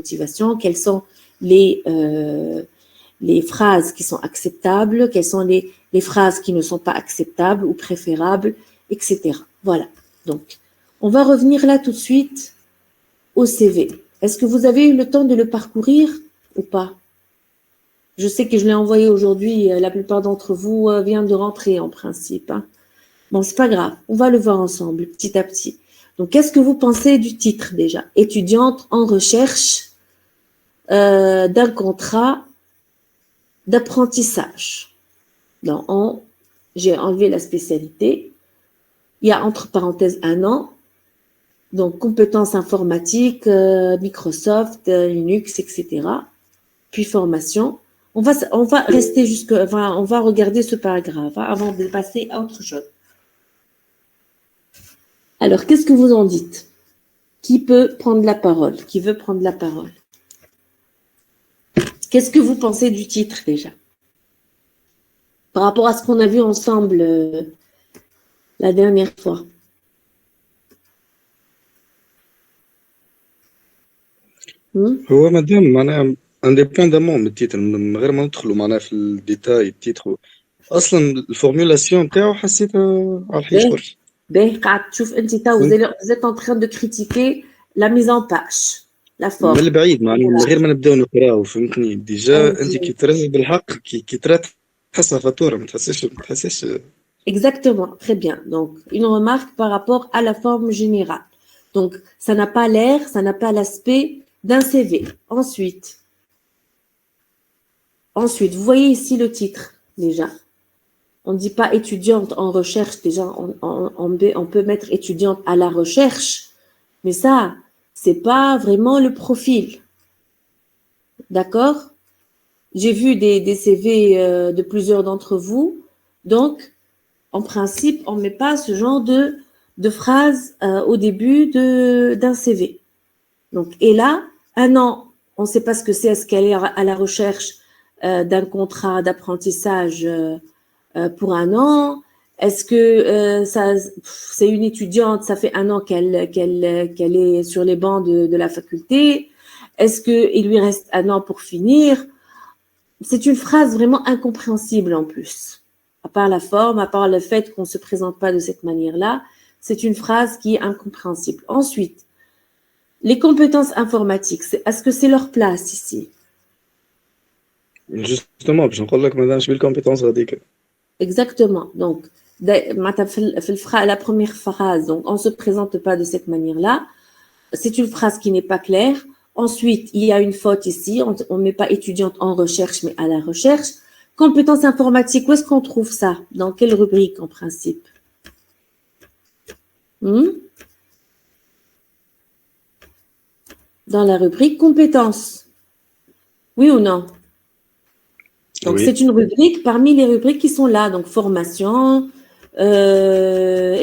motivation, quelles sont les phrases qui sont acceptables, quelles sont les phrases qui ne sont pas acceptables ou préférables, etc. Voilà. Donc, on va revenir là tout de suite au CV. Est-ce que vous avez eu le temps de le parcourir ou pas? Je sais que je l'ai envoyé aujourd'hui, la plupart d'entre vous viennent de rentrer en principe. Hein. Bon, c'est pas grave, on va le voir ensemble, petit à petit. Donc, qu'est-ce que vous pensez du titre déjà? Étudiante en recherche d'un contrat d'apprentissage. J'ai enlevé la spécialité. Il y a entre parenthèses 1 an. Donc, compétences informatiques, Microsoft, Linux, etc. Puis formation. On va rester on va regarder ce paragraphe hein, avant de passer à autre chose. Alors, qu'est-ce que vous en dites? Qui peut prendre la parole? Qui veut prendre la parole? Qu'est-ce que vous pensez du titre déjà? Par rapport à ce qu'on a vu ensemble la dernière fois. هو مادام معناها انديبوندامون من التيتر من غير ما ندخلوا معناها في الديتاي التيتر اصلا الفورمولاسيون تاعو حسيتها على الحيش برشا. قاعد تشوف انت vous êtes en train de critiquer la mise en page, la forme. من البعيد معناها من غير ما نبداو نقراو فهمتني ديجا انت كي ترى بالحق كي ترى تحسها فاتوره ما تحسش. Exactement, très bien. Donc, une remarque par rapport à la forme générale. Donc, ça n'a pas l'air, ça n'a pas l'aspect d'un CV. Ensuite, vous voyez ici le titre, déjà. On ne dit pas étudiante en recherche, déjà, on peut mettre étudiante à la recherche, mais ça, c'est pas vraiment le profil. D'accord? J'ai vu des CV de plusieurs d'entre vous, donc, en principe, on ne met pas ce genre de phrase au début d'un CV. Donc, et là, 1 an, on ne sait pas ce que c'est, est-ce qu'elle est à la recherche d'un contrat d'apprentissage pour 1 an? Est-ce que c'est une étudiante, ça fait 1 an qu'elle est sur les bancs de la faculté? Est-ce qu'il lui reste 1 an pour finir? C'est une phrase vraiment incompréhensible en plus. À part la forme, à part le fait qu'on ne se présente pas de cette manière-là, c'est une phrase qui est incompréhensible. Ensuite, les compétences informatiques, est-ce que c'est leur place ici? Justement, باش نقول لك مادام شبيه الكومبيتونس هذيك. Exactement. Donc, la première phrase, donc on ne se présente pas de cette manière-là. C'est une phrase qui n'est pas claire. Ensuite, il y a une faute ici. On ne met pas étudiante en recherche, mais à la recherche. Compétences informatiques, où est-ce qu'on trouve ça? Dans quelle rubrique en principe? Dans la rubrique compétences. Oui ou non? Donc, oui. C'est une rubrique parmi les rubriques qui sont là. Donc, formation,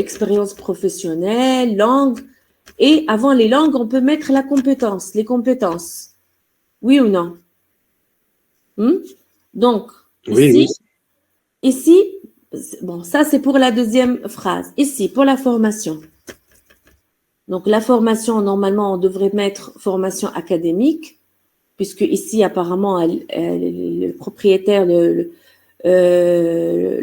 expérience professionnelle, langue. Et avant les langues, on peut mettre la compétence, les compétences. Oui ou non? Donc, ici, bon, ça c'est pour la deuxième phrase. Ici, pour la formation. Donc, la formation, normalement, on devrait mettre formation académique, puisque ici, apparemment, le propriétaire,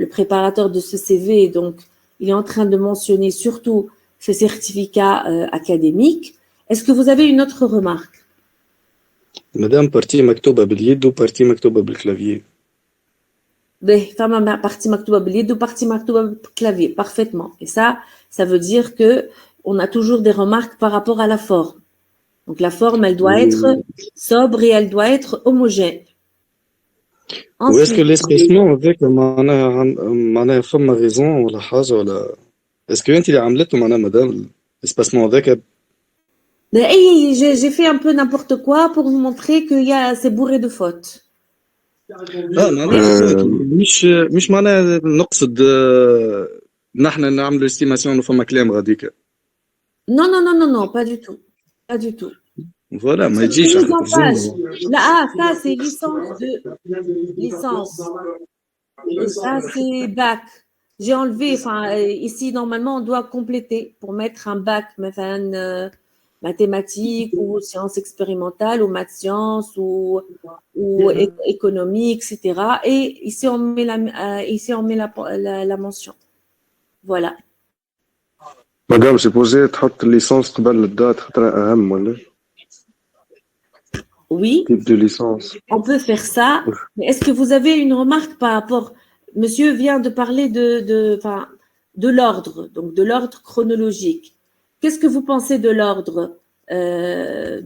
le préparateur de ce CV, donc, il est en train de mentionner surtout ce certificat académique. Est-ce que vous avez une autre remarque? Madame, partie مكتوبة باليد وpartie مكتوبة بالكلافيي. فما partie مكتوبة باليد ou partie مكتوبة بالكلافيي, parfaitement. Et ça veut dire que on a toujours des remarques par rapport à la forme. Donc la forme, elle doit être sobre et elle doit être homogène. Est-ce que l'espacement avec معناها فما raison ولا حاجة ولا est-ce que أنت اللي عملته معناها مدام l'espacement avec j'ai fait un peu n'importe quoi pour vous montrer que c'est bourré de fautes. مش معناها نقصد نحن نعملوا استيماسيون فما كلام غاديك. Non, pas du tout. Pas du tout. Voilà, ما يجيش là, ça c'est licence. Et ça c'est bac. J'ai enlevé, ici normalement on doit compléter pour mettre un bac, mathématiques ou sciences expérimentales ou maths sciences ou économie, etc. Et ici, on met la mention. Voilà. Madame, c'est posé تحط licence قبل الدات خاطر أهم ولا Oui, type de licence. on peut faire ça, mais est-ce que vous avez une remarque par rapport... Monsieur vient de parler de l'ordre, donc de l'ordre chronologique. Qu'est-ce que vous pensez de l'ordre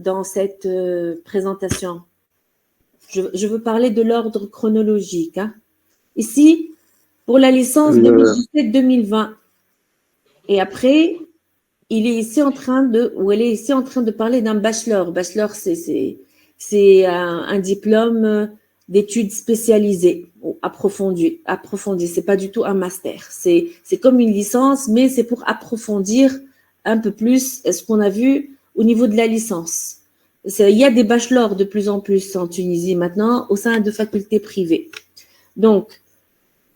dans cette présentation? Je veux parler de l'ordre chronologique. Hein. Ici, pour la licence 2017-2020. Et après, il est ici en train de, ou elle est ici en train de parler d'un bachelor. Bachelor, c'est un diplôme d'études spécialisées ou approfondies. C'est pas du tout un master. C'est comme une licence, mais c'est pour approfondir un peu plus ce qu'on a vu au niveau de la licence. Il y a des bachelors de plus en plus en Tunisie maintenant au sein de facultés privées. Donc,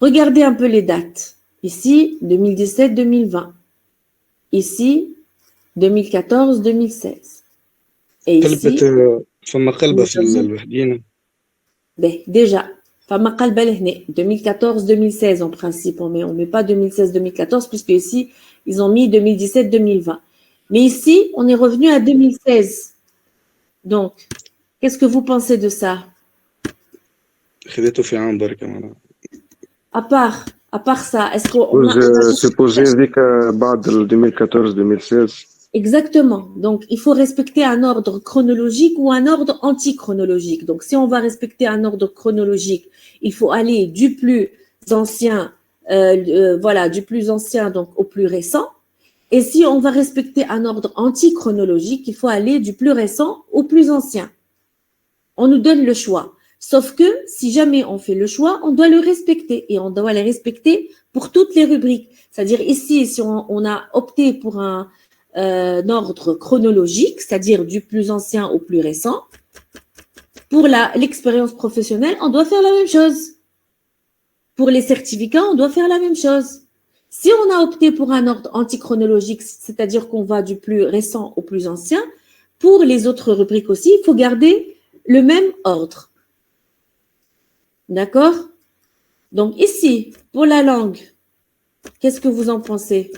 regardez un peu les dates. Ici, 2017-2020. Ici, 2014-2016. Et ici, فما قلبة في الوحدين. Déjà, 2014-2016 en principe, on met pas 2016-2014 puisque ici, ils ont mis 2017-2020. Mais ici, on est revenu à 2016. Donc, qu'est-ce que vous pensez de ça? خذيته في عام بركة معناها. À part ça, est-ce qu'on c'est posé ذيك بعد 2014-2016. Exactement. Donc, il faut respecter un ordre chronologique ou un ordre antichronologique. Donc, si on va respecter un ordre chronologique, il faut aller du plus ancien, du plus ancien donc au plus récent. Et si on va respecter un ordre antichronologique, il faut aller du plus récent au plus ancien. On nous donne le choix. Sauf que si jamais on fait le choix, on doit le respecter et on doit le respecter pour toutes les rubriques. C'est-à-dire ici, si on a opté pour un ordre chronologique, c'est-à-dire du plus ancien au plus récent. Pour l'expérience professionnelle, on doit faire la même chose. Pour les certificats, on doit faire la même chose. Si on a opté pour un ordre antichronologique, c'est-à-dire qu'on va du plus récent au plus ancien, pour les autres rubriques aussi, il faut garder le même ordre. D'accord? Donc ici, pour la langue, qu'est-ce que vous en pensez?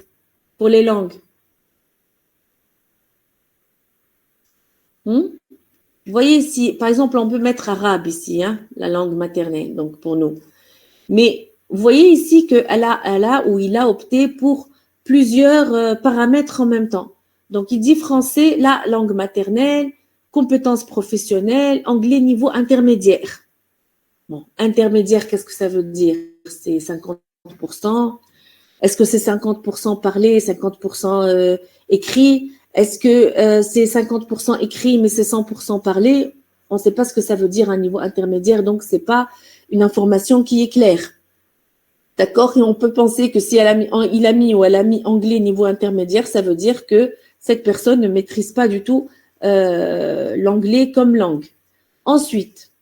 Pour les langues? Vous voyez ici, par exemple, on peut mettre arabe ici, hein, la langue maternelle, donc pour nous. Mais vous voyez ici qu'elle a ou il a opté pour plusieurs paramètres en même temps. Donc, il dit français, la langue maternelle, compétences professionnelles, anglais niveau intermédiaire. Bon, intermédiaire, qu'est-ce que ça veut dire? C'est 50%. Est-ce que c'est 50% parlé, 50% écrit? Est-ce que c'est 50% écrit, mais c'est 100% parlé? On ne sait pas ce que ça veut dire un niveau intermédiaire, donc ce n'est pas une information qui est claire. D'accord? Et on peut penser que si il a mis ou elle a mis anglais niveau intermédiaire, ça veut dire que cette personne ne maîtrise pas du tout l'anglais comme langue. Ensuite,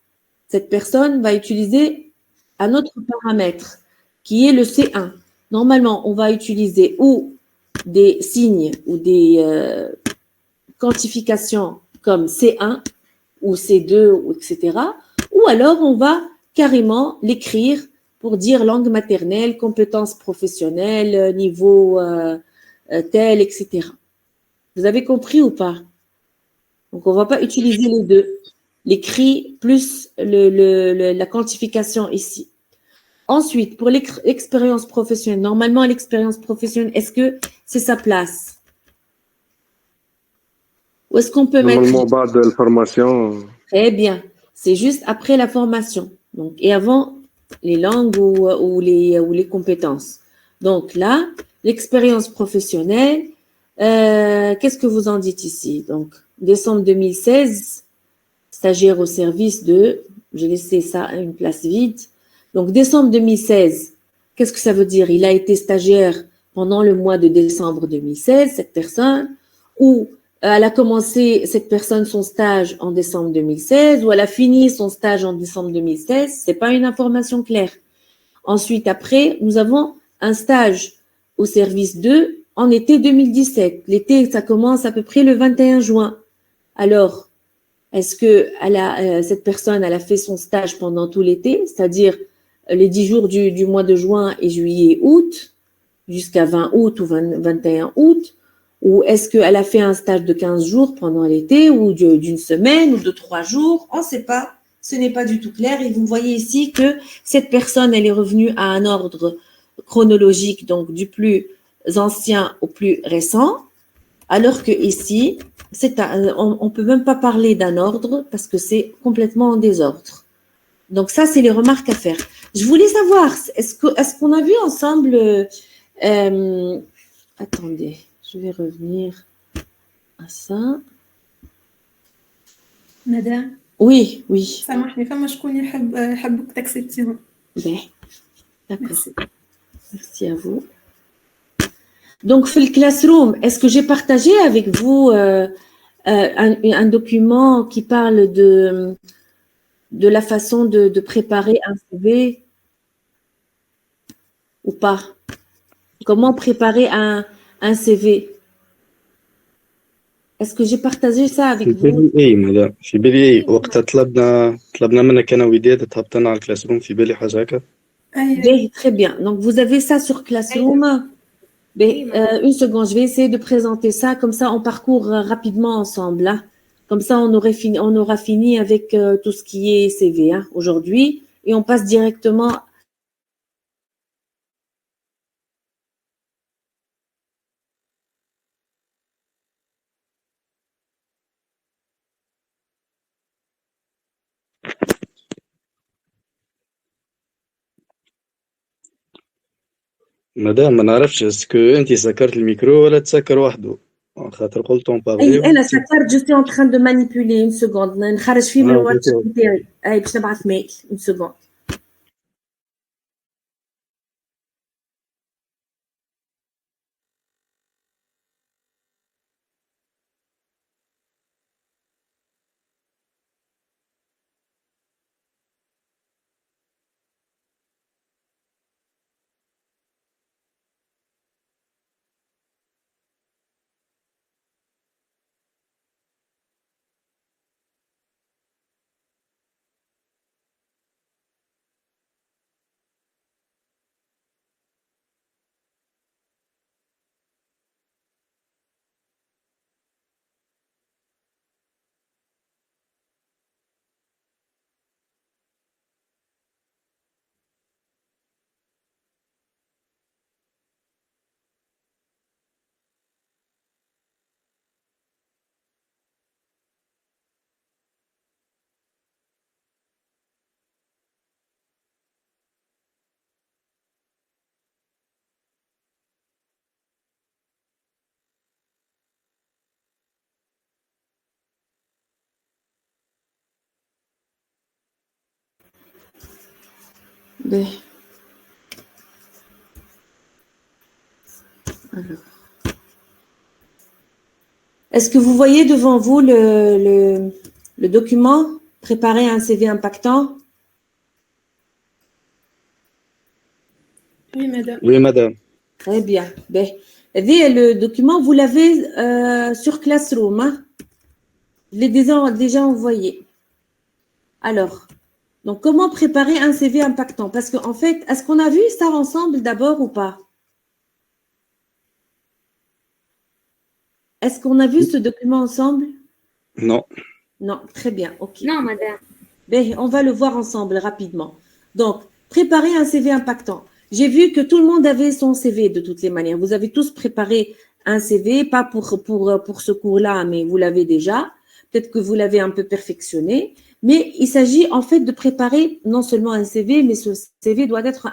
cette personne va utiliser un autre paramètre qui est le C1. Normalement, on va utiliser ou des signes ou des quantifications comme C1 ou C2, etc. Ou alors, on va carrément l'écrire pour dire langue maternelle, compétences professionnelles, niveau tel, etc. Vous avez compris ou pas? Donc, on ne va pas utiliser les deux. L'écrit plus la quantification ici. Ensuite, pour l'expérience professionnelle, normalement, l'expérience professionnelle, est-ce que c'est sa place? Ou est-ce qu'on peut Normalement, bas de la formation. Très bien. C'est juste après la formation. Donc, et avant les langues ou les compétences. Donc là, l'expérience professionnelle, qu'est-ce que vous en dites ici? Donc, décembre 2016, stagiaire au service de, j'ai laissé ça à une place vide. Donc, décembre 2016, qu'est-ce que ça veut dire? Il a été stagiaire pendant le mois de décembre 2016, cette personne, ou elle a commencé, cette personne, son stage en décembre 2016, ou elle a fini son stage en décembre 2016. C'est pas une information claire. Ensuite, après, nous avons un stage au service 2 en été 2017. L'été, ça commence à peu près le 21 juin. Alors, est-ce que cette personne, elle a fait son stage pendant tout l'été, c'est-à-dire les 10 jours du mois de juin et juillet, août, jusqu'à 20 août ou 21 août, ou est-ce qu'elle a fait un stage de 15 jours pendant l'été, ou d'une semaine, ou de 3 jours, on ne sait pas, ce n'est pas du tout clair, et vous voyez ici que cette personne, elle est revenue à un ordre chronologique, donc du plus ancien au plus récent, alors que ici, on ne peut même pas parler d'un ordre, parce que c'est complètement en désordre. Donc ça, c'est les remarques à faire. Je voulais savoir, est-ce qu'on a vu ensemble... attendez, je vais revenir à ça. Madame. Oui, oui. سامحني فما شكون يحبك تاكسبتيهم. Ben, d'accord. Merci à vous. Donc, في le classroom, est-ce que j'ai partagé avec vous un document qui parle de la façon de préparer un CV ou pas? Comment préparer un CV? Est-ce que j'ai partagé ça avec في vous? بالي اي مدام، في بالي اي وقتها طلبنا منك انا وداد تهبط لنا على الكلاس روم، في بالي حاجه هكا. Ben, très bien. Donc, vous avez ça sur Classroom. Ben, une seconde, je vais essayer de présenter ça. Comme ça, on parcourt rapidement ensemble. Hein. Comme ça, on aura fini avec tout ce qui est CV hein, aujourd'hui. Et on passe directement. مدام ما نعرفش اسكو انت سكرت الميكرو ولا تسكر وحده، خاطر قلت اون انا بارلي. سكرت جو سي ان تران دو مانيبيولي اون سكوند نخرج فيه من الواتساب نتاعي اي باش نبعث ميل اون سكوند. Ben. Alors. Est-ce que vous voyez devant vous le document préparer un CV impactant? Oui, madame. Oui madame. Très bien. Ben, le document, vous l'avez sur Classroom. Hein? Je l'ai déjà envoyé. Alors, donc comment préparer un CV impactant? Parce qu'en fait, est-ce qu'on a vu ça ensemble d'abord ou pas? Est-ce qu'on a vu ce document ensemble? Non. Non, très bien. Ok. Non, madame. Ben, on va le voir ensemble rapidement. Donc, préparer un CV impactant. J'ai vu que tout le monde avait son CV de toutes les manières. Vous avez tous préparé un CV, pas pour ce cours-là, mais vous l'avez déjà. Peut-être que vous l'avez un peu perfectionné. Mais il s'agit en fait de préparer non seulement un CV, mais ce CV doit être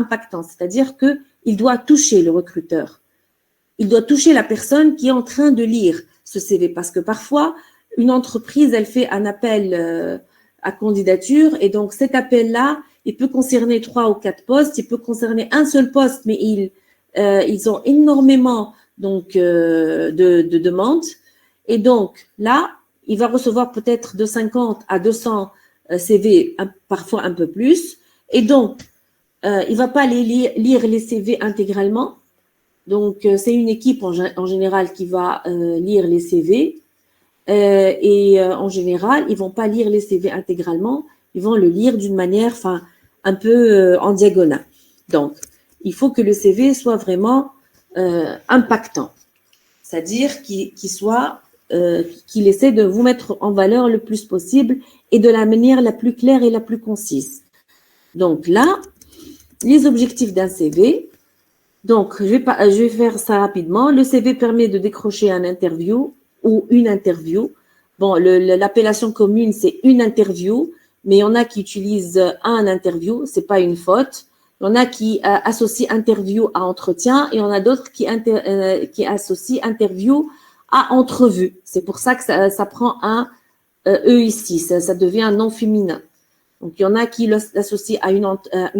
impactant, c'est-à-dire qu'il doit toucher le recruteur. Il doit toucher la personne qui est en train de lire ce CV. Parce que parfois, une entreprise, elle fait un appel à candidature et donc cet appel-là, il peut concerner 3 ou 4 postes, il peut concerner un seul poste, mais ils ont énormément donc, de demandes. Et donc là, il va recevoir peut-être de 50 à 200 CV, parfois un peu plus. Et donc, il ne va pas lire les CV intégralement. Donc, c'est une équipe en général qui va lire les CV. En général, ils vont pas lire les CV intégralement, ils vont le lire d'une manière, enfin, un peu en diagonale. Donc, il faut que le CV soit vraiment impactant, c'est-à-dire qu'il essaie de vous mettre en valeur le plus possible et de la manière la plus claire et la plus concise. Donc là, les objectifs d'un CV. Donc, je vais faire ça rapidement. Le CV permet de décrocher un interview ou une interview. Bon, l'appellation commune, c'est une interview, mais il y en a qui utilisent un interview, c'est pas une faute. Il y en a qui associent interview à entretien et il y en a d'autres qui associent interview à entrevue. C'est pour ça que ça prend un E ici, ça devient un nom féminin. Donc, il y en a qui l'associent à une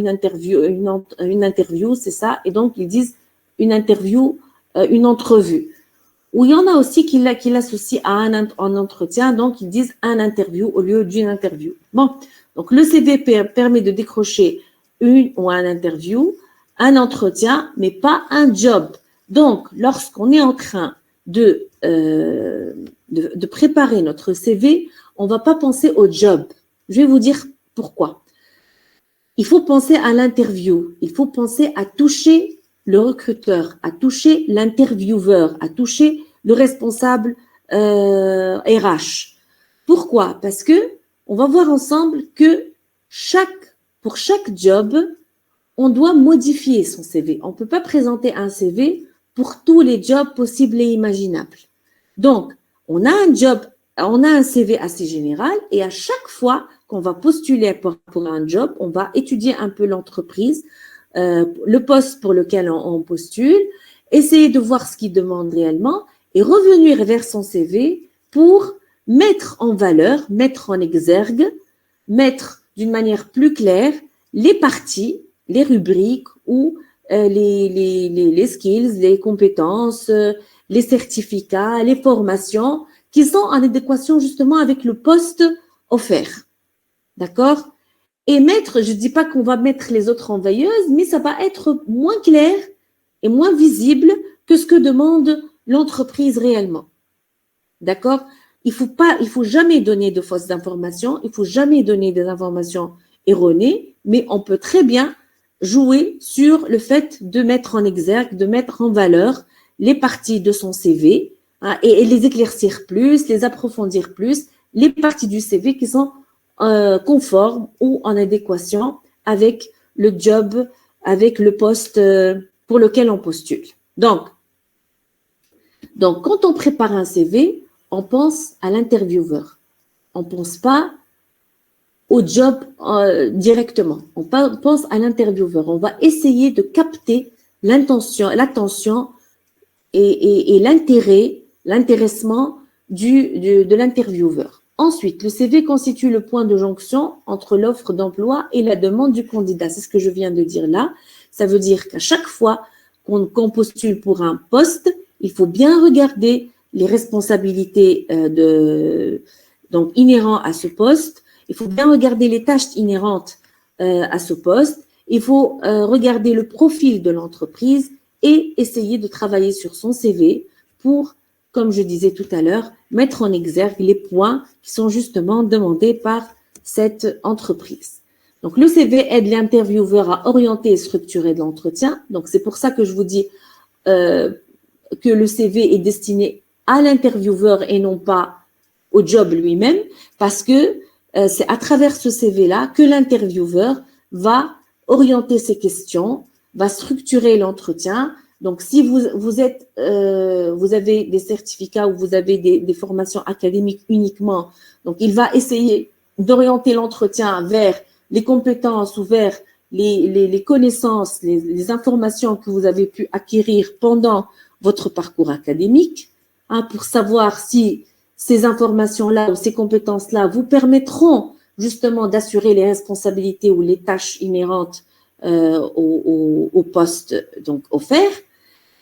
interview, c'est ça, et donc ils disent une interview, une entrevue. Ou il y en a aussi qui l'associent à un entretien, donc ils disent un interview au lieu d'une interview. Bon, donc le CV permet de décrocher une ou un interview, un entretien, mais pas un job. Donc, lorsqu'on est en train de préparer notre CV, on ne va pas penser au job. Je vais vous dire pourquoi. Il faut penser à l'interview, il faut penser à toucher le recruteur, à toucher l'intervieweur, à toucher le responsable RH. Pourquoi? Parce que on va voir ensemble que pour chaque job, on doit modifier son CV. On ne peut pas présenter un CV pour tous les jobs possibles et imaginables. Donc, on a un CV assez général et à chaque fois qu'on va postuler pour un job, on va étudier un peu l'entreprise, le poste pour lequel on postule, essayer de voir ce qu'il demande réellement et revenir vers son CV pour mettre en valeur, mettre en exergue, mettre d'une manière plus claire les parties, les rubriques ou les skills, les compétences, les certificats, les formations qui sont en adéquation justement avec le poste offert. D'accord? Et je ne dis pas qu'on va mettre les autres en veilleuse, mais ça va être moins clair et moins visible que ce que demande l'entreprise réellement. D'accord? Il faut jamais donner de fausses informations, il faut jamais donner des informations erronées, mais on peut très bien jouer sur le fait de mettre en exergue, de mettre en valeur les parties de son CV et les éclaircir plus, les approfondir plus, les parties du CV qui sont conformes ou en adéquation avec le job, avec le poste pour lequel on postule. Donc, quand on prépare un CV, on pense à l'intervieweur. On ne pense pas au job directement. On pense à l'intervieweur. On va essayer de capter l'attention et l'intéressement de l'intervieweur. Ensuite, le CV constitue le point de jonction entre l'offre d'emploi et la demande du candidat. C'est ce que je viens de dire là. Ça veut dire qu'à chaque fois qu'on postule pour un poste, il faut bien regarder les responsabilités donc inhérentes à ce poste. Il faut bien regarder les tâches inhérentes à ce poste. Il faut regarder le profil de l'entreprise et essayer de travailler sur son CV pour, comme je disais tout à l'heure, mettre en exergue les points qui sont justement demandés par cette entreprise. Donc, le CV aide l'intervieweur à orienter et structurer de l'entretien. Donc, c'est pour ça que je vous dis que le CV est destiné à l'intervieweur et non pas au job lui-même, parce que c'est à travers ce CV-là que l'intervieweur va orienter ses questions, va structurer l'entretien. Donc, si vous avez des certificats ou vous avez des formations académiques uniquement, donc il va essayer d'orienter l'entretien vers les compétences ou vers les connaissances, les informations que vous avez pu acquérir pendant votre parcours académique, pour savoir si ces informations-là ou ces compétences-là vous permettront justement d'assurer les responsabilités ou les tâches inhérentes au poste donc offert.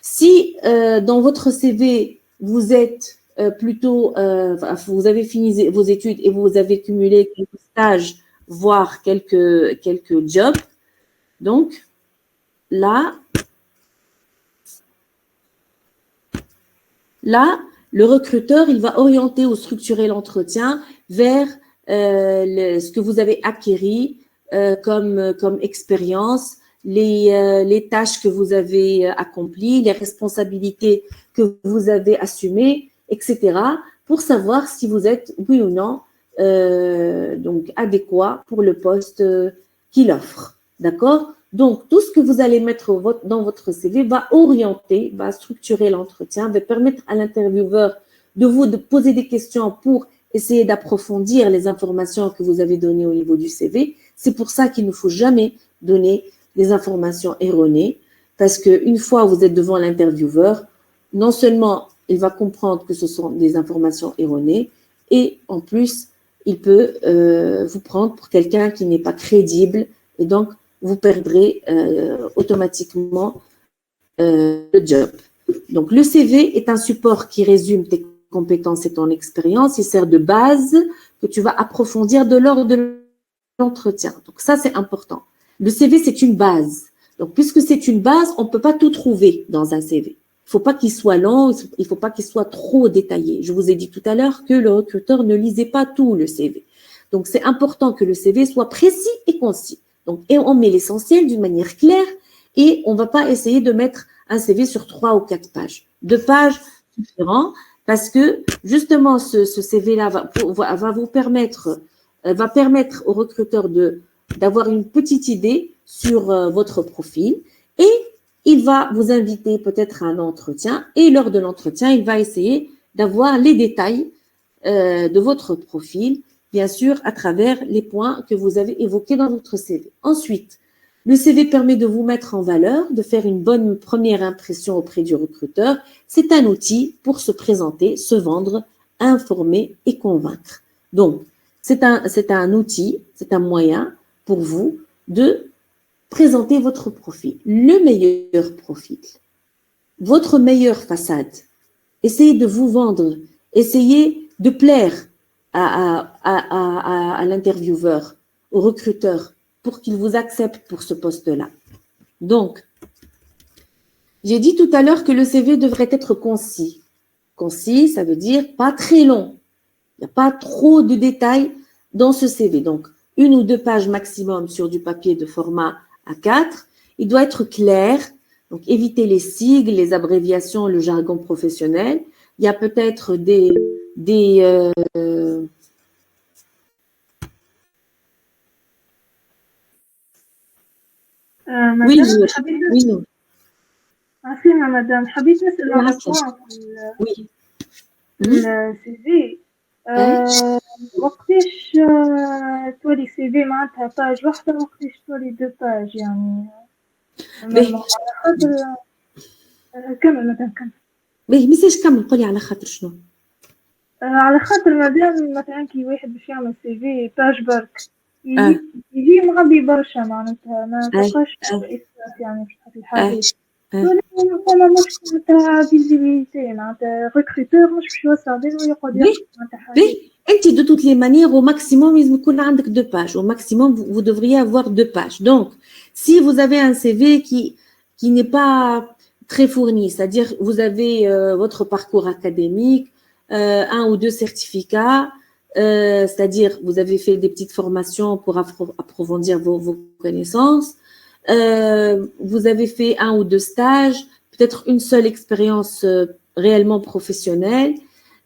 Si dans votre CV, vous êtes vous avez fini vos études et vous avez cumulé quelques stages, voire quelques jobs, donc là, Là, le recruteur, il va orienter ou structurer l'entretien vers ce que vous avez acquis comme expérience, les tâches que vous avez accomplies, les responsabilités que vous avez assumées, etc., pour savoir si vous êtes, oui ou non, donc adéquat pour le poste qu'il offre. D'accord? Donc, tout ce que vous allez mettre dans votre CV va orienter, va structurer l'entretien, va permettre à l'intervieweur de vous poser des questions pour essayer d'approfondir les informations que vous avez données au niveau du CV. C'est pour ça qu'il ne faut jamais donner des informations erronées, parce qu'une fois vous êtes devant l'intervieweur, non seulement il va comprendre que ce sont des informations erronées, et en plus, il peut vous prendre pour quelqu'un qui n'est pas crédible, et donc vous perdrez automatiquement le job. Donc, le CV est un support qui résume tes compétences et ton expérience. Il sert de base que tu vas approfondir lors de l'entretien. Donc, ça, c'est important. Le CV, c'est une base. Donc, puisque c'est une base, on ne peut pas tout trouver dans un CV. Il ne faut pas qu'il soit long, il ne faut pas qu'il soit trop détaillé. Je vous ai dit tout à l'heure que le recruteur ne lisait pas tout le CV. Donc, c'est important que le CV soit précis et concis. Donc, et on met l'essentiel d'une manière claire et on ne va pas essayer de mettre un CV sur 3 ou 4 pages. 2 pages différents parce que justement ce CV-là va vous permettre, va permettre au recruteur d'avoir une petite idée sur votre profil et il va vous inviter peut-être à un entretien et lors de l'entretien, il va essayer d'avoir les détails de votre profil, bien sûr, à travers les points que vous avez évoqués dans votre CV. Ensuite, le CV permet de vous mettre en valeur, de faire une bonne première impression auprès du recruteur. C'est un outil pour se présenter, se vendre, informer et convaincre. Donc, c'est un outil, c'est un moyen pour vous de présenter votre profil, le meilleur profil, votre meilleure façade. Essayez de vous vendre, essayez de plaire à l'intervieweur, au recruteur, pour qu'il vous accepte pour ce poste-là. Donc, j'ai dit tout à l'heure que le CV devrait être concis. Concis, ça veut dire pas très long. Il n'y a pas trop de détails dans ce CV. Donc, 1 ou 2 pages maximum sur du papier de format A4. Il doit être clair. Donc, évitez les sigles, les abréviations, le jargon professionnel. Il y a peut-être oui, مدام حبيت oui, عفينا مدام حبيت نسأل على بوان oui. في السي في وقتاش تولي سي في معناتها باج واحدة وقتاش تولي 2 باج يعني على خاطر كمل مدام كمل. باهي ميساج كمل قولي على خاطر شنو؟ على خاطر مادام مثلا كي واحد باش يعمل سي في باج برك يجي مغبي برشا معناتها ما تلقاش اساس يعني باش تحط الحاجات فما مشكل تاع فيزيبيليتي معناتها ريكروتور مش باش يوسع بين ويقعد يحط معناتها حاجات. انت de toutes les manières au maximum لازم يكون عندك 2 pages. Au maximum vous devriez avoir 2 pages. Donc si vous avez un CV qui n'est pas très fourni, c'est-à-dire vous avez votre parcours académique, 1 ou 2 certificats, c'est-à-dire vous avez fait des petites formations pour approfondir vos connaissances, vous avez fait 1 ou 2 stages, peut-être une seule expérience réellement professionnelle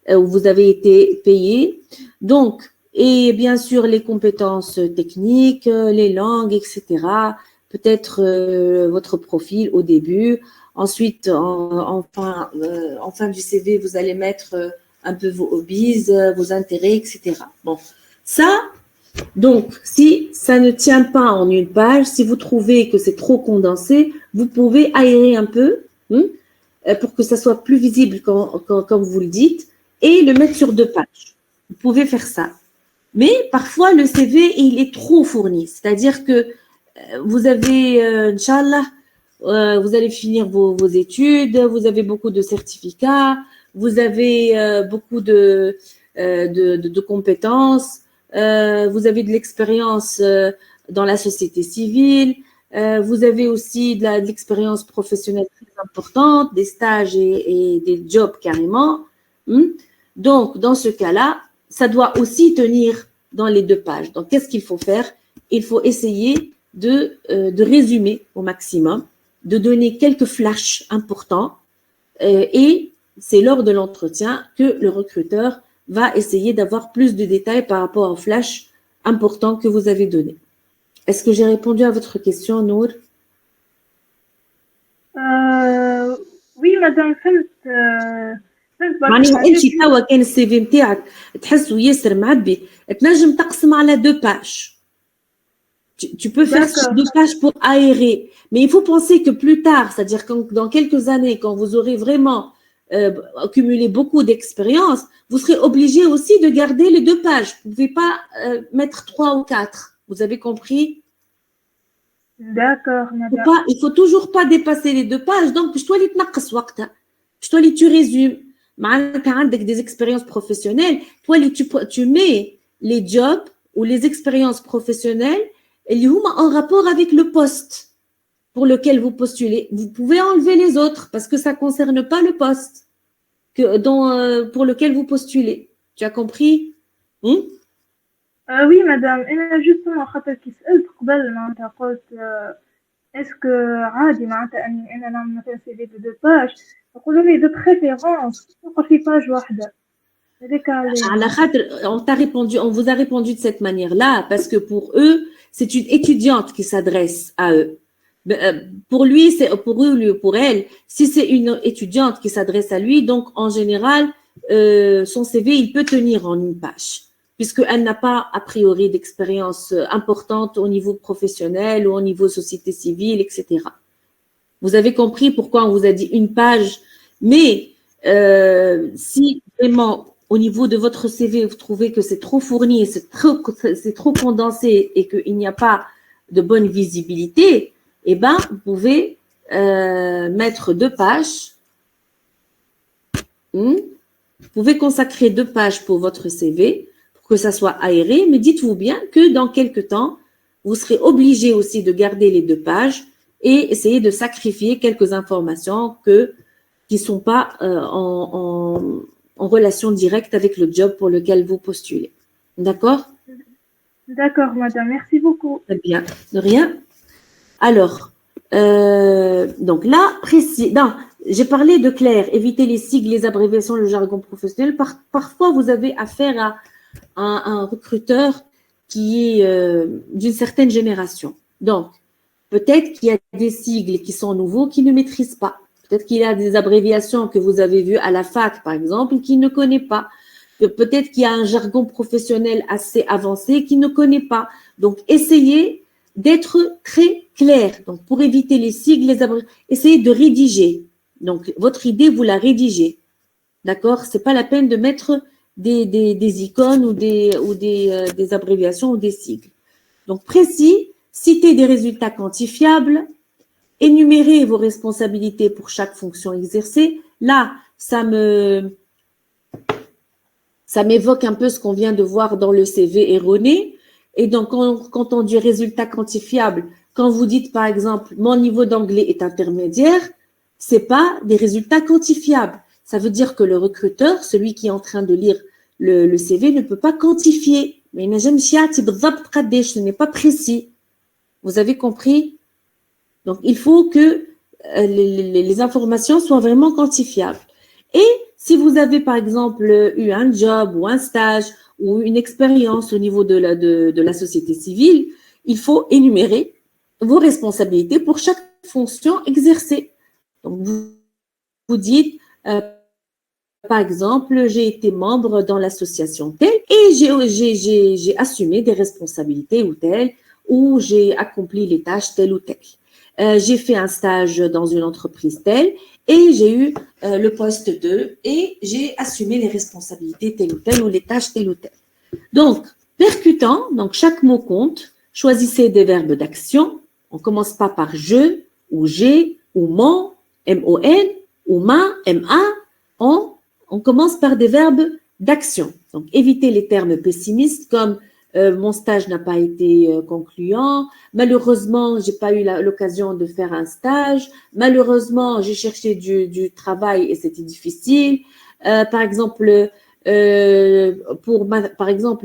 où vous avez été payé. Donc, et bien sûr les compétences techniques, les langues, etc. Peut-être votre profil au début. Ensuite, en fin du CV, vous allez mettre un peu vos hobbies, vos intérêts, etc. Bon, ça, donc, si ça ne tient pas en une page, si vous trouvez que c'est trop condensé, vous pouvez aérer un peu pour que ça soit plus visible comme vous le dites et le mettre sur 2 pages. Vous pouvez faire ça. Mais parfois, le CV, il est trop fourni. C'est-à-dire que vous avez, Inch'Allah, vous allez finir vos études, vous avez beaucoup de certificats, vous avez beaucoup de compétences, vous avez de l'expérience dans la société civile, Vous avez aussi de l'expérience professionnelle très importante, des stages et des jobs carrément. Donc, dans ce cas-là, ça doit aussi tenir dans les 2 pages. Donc, qu'est-ce qu'il faut faire? Il faut essayer de résumer au maximum, de donner quelques flashs importants et c'est lors de l'entretien que le recruteur va essayer d'avoir plus de détails par rapport aux flashs importants que vous avez donnés. Est-ce que j'ai répondu à votre question, Nour? Oui, madame, فهمت معناها انت توا كان السي في نتاعك تحسه ياسر معبي تنجم تقسم على 2 pages. Tu peux faire 2 pages pour aérer, mais il faut penser que plus tard, c'est-à-dire que dans quelques années, quand vous aurez vraiment accumulé beaucoup d'expérience, vous serez obligé aussi de garder les 2 pages. Vous ne pouvez pas mettre 3 ou 4. Vous avez compris? D'accord, madame. Il faut toujours pas dépasser les 2 pages. Donc, je dois les تنقص وقتها. Je dois les tu résumes. Avec des expériences professionnelles, toi, tu mets les jobs ou les expériences professionnelles en rapport avec le poste pour lequel vous postulez. Vous pouvez enlever les autres parce que ça ne concerne pas le poste pour lequel vous postulez. Tu as compris? Oui, madame. أنا justement خاطر كي سألت قبل معناتها قلت اسكو عادي معناتها أني أنا نعمل مثلا سي في دو باج يقولوا لي دو بريفيرونس تلقى في باج واحدة. On vous a répondu de cette manière-là parce que pour eux, c'est une étudiante qui s'adresse à eux. Pour lui, pour elle, si c'est une étudiante qui s'adresse à lui, donc en général, son CV, il peut tenir en 1 page, puisqu'elle n'a pas a priori d'expérience importante au niveau professionnel ou au niveau société civile, etc. Vous avez compris pourquoi on vous a dit 1 page, mais si vraiment au niveau de votre CV, vous trouvez que c'est trop fourni, c'est trop condensé et qu'il n'y a pas de bonne visibilité, eh ben, vous pouvez mettre 2 pages. Vous pouvez consacrer 2 pages pour votre CV, pour que ça soit aéré, mais dites-vous bien que dans quelques temps, vous serez obligé aussi de garder les 2 pages et essayer de sacrifier quelques informations qui ne sont pas en relation directe avec le job pour lequel vous postulez. D'accord? D'accord, madame. Merci beaucoup. Très bien. De rien. Alors, donc là, précis. Non, j'ai parlé de clair, éviter les sigles, les abréviations, le jargon professionnel. Parfois, vous avez affaire à un recruteur qui est d'une certaine génération. Donc, peut-être qu'il y a des sigles qui sont nouveaux qu'il ne maîtrise pas. Peut-être qu'il y a des abréviations que vous avez vues à la fac, par exemple, qu'il ne connaît pas. Peut-être qu'il y a un jargon professionnel assez avancé qu'il ne connaît pas. Donc, essayez d'être très clair. Donc, pour éviter les sigles, les abréviations, essayez de rédiger. Donc, votre idée, vous la rédigez. D'accord? C'est pas la peine de mettre des icônes ou des abréviations ou des sigles. Donc, précis, citez des résultats quantifiables, énumérez vos responsabilités pour chaque fonction exercée. Là, ça m'évoque un peu ce qu'on vient de voir dans le CV erroné. Et donc, quand on dit résultat quantifiable, quand vous dites, par exemple, mon niveau d'anglais est intermédiaire, c'est pas des résultats quantifiables. Ça veut dire que le recruteur, celui qui est en train de lire le CV, ne peut pas quantifier. Mais ce n'est pas précis. Vous avez compris? Donc, il faut que les informations soient vraiment quantifiables. Et si vous avez, par exemple, eu un job ou un stage ou une expérience au niveau de la société civile, il faut énumérer vos responsabilités pour chaque fonction exercée. Donc, vous dites, par exemple, j'ai été membre dans l'association telle et j'ai assumé des responsabilités ou telles, ou j'ai accompli les tâches telles ou telles. J'ai fait un stage dans une entreprise telle et j'ai eu le poste 2 et j'ai assumé les responsabilités telles ou telles ou les tâches telles ou telles. Donc, percutant, donc chaque mot compte. Choisissez des verbes d'action. On ne commence pas par je ou j'ai ou mon, M-O-N, ou ma, M-A. On commence par des verbes d'action. Donc, évitez les termes pessimistes comme mon stage n'a pas été concluant. Malheureusement, j'ai pas eu l'occasion de faire un stage. Malheureusement, j'ai cherché du travail et c'était difficile. Par exemple, pour mon expérience,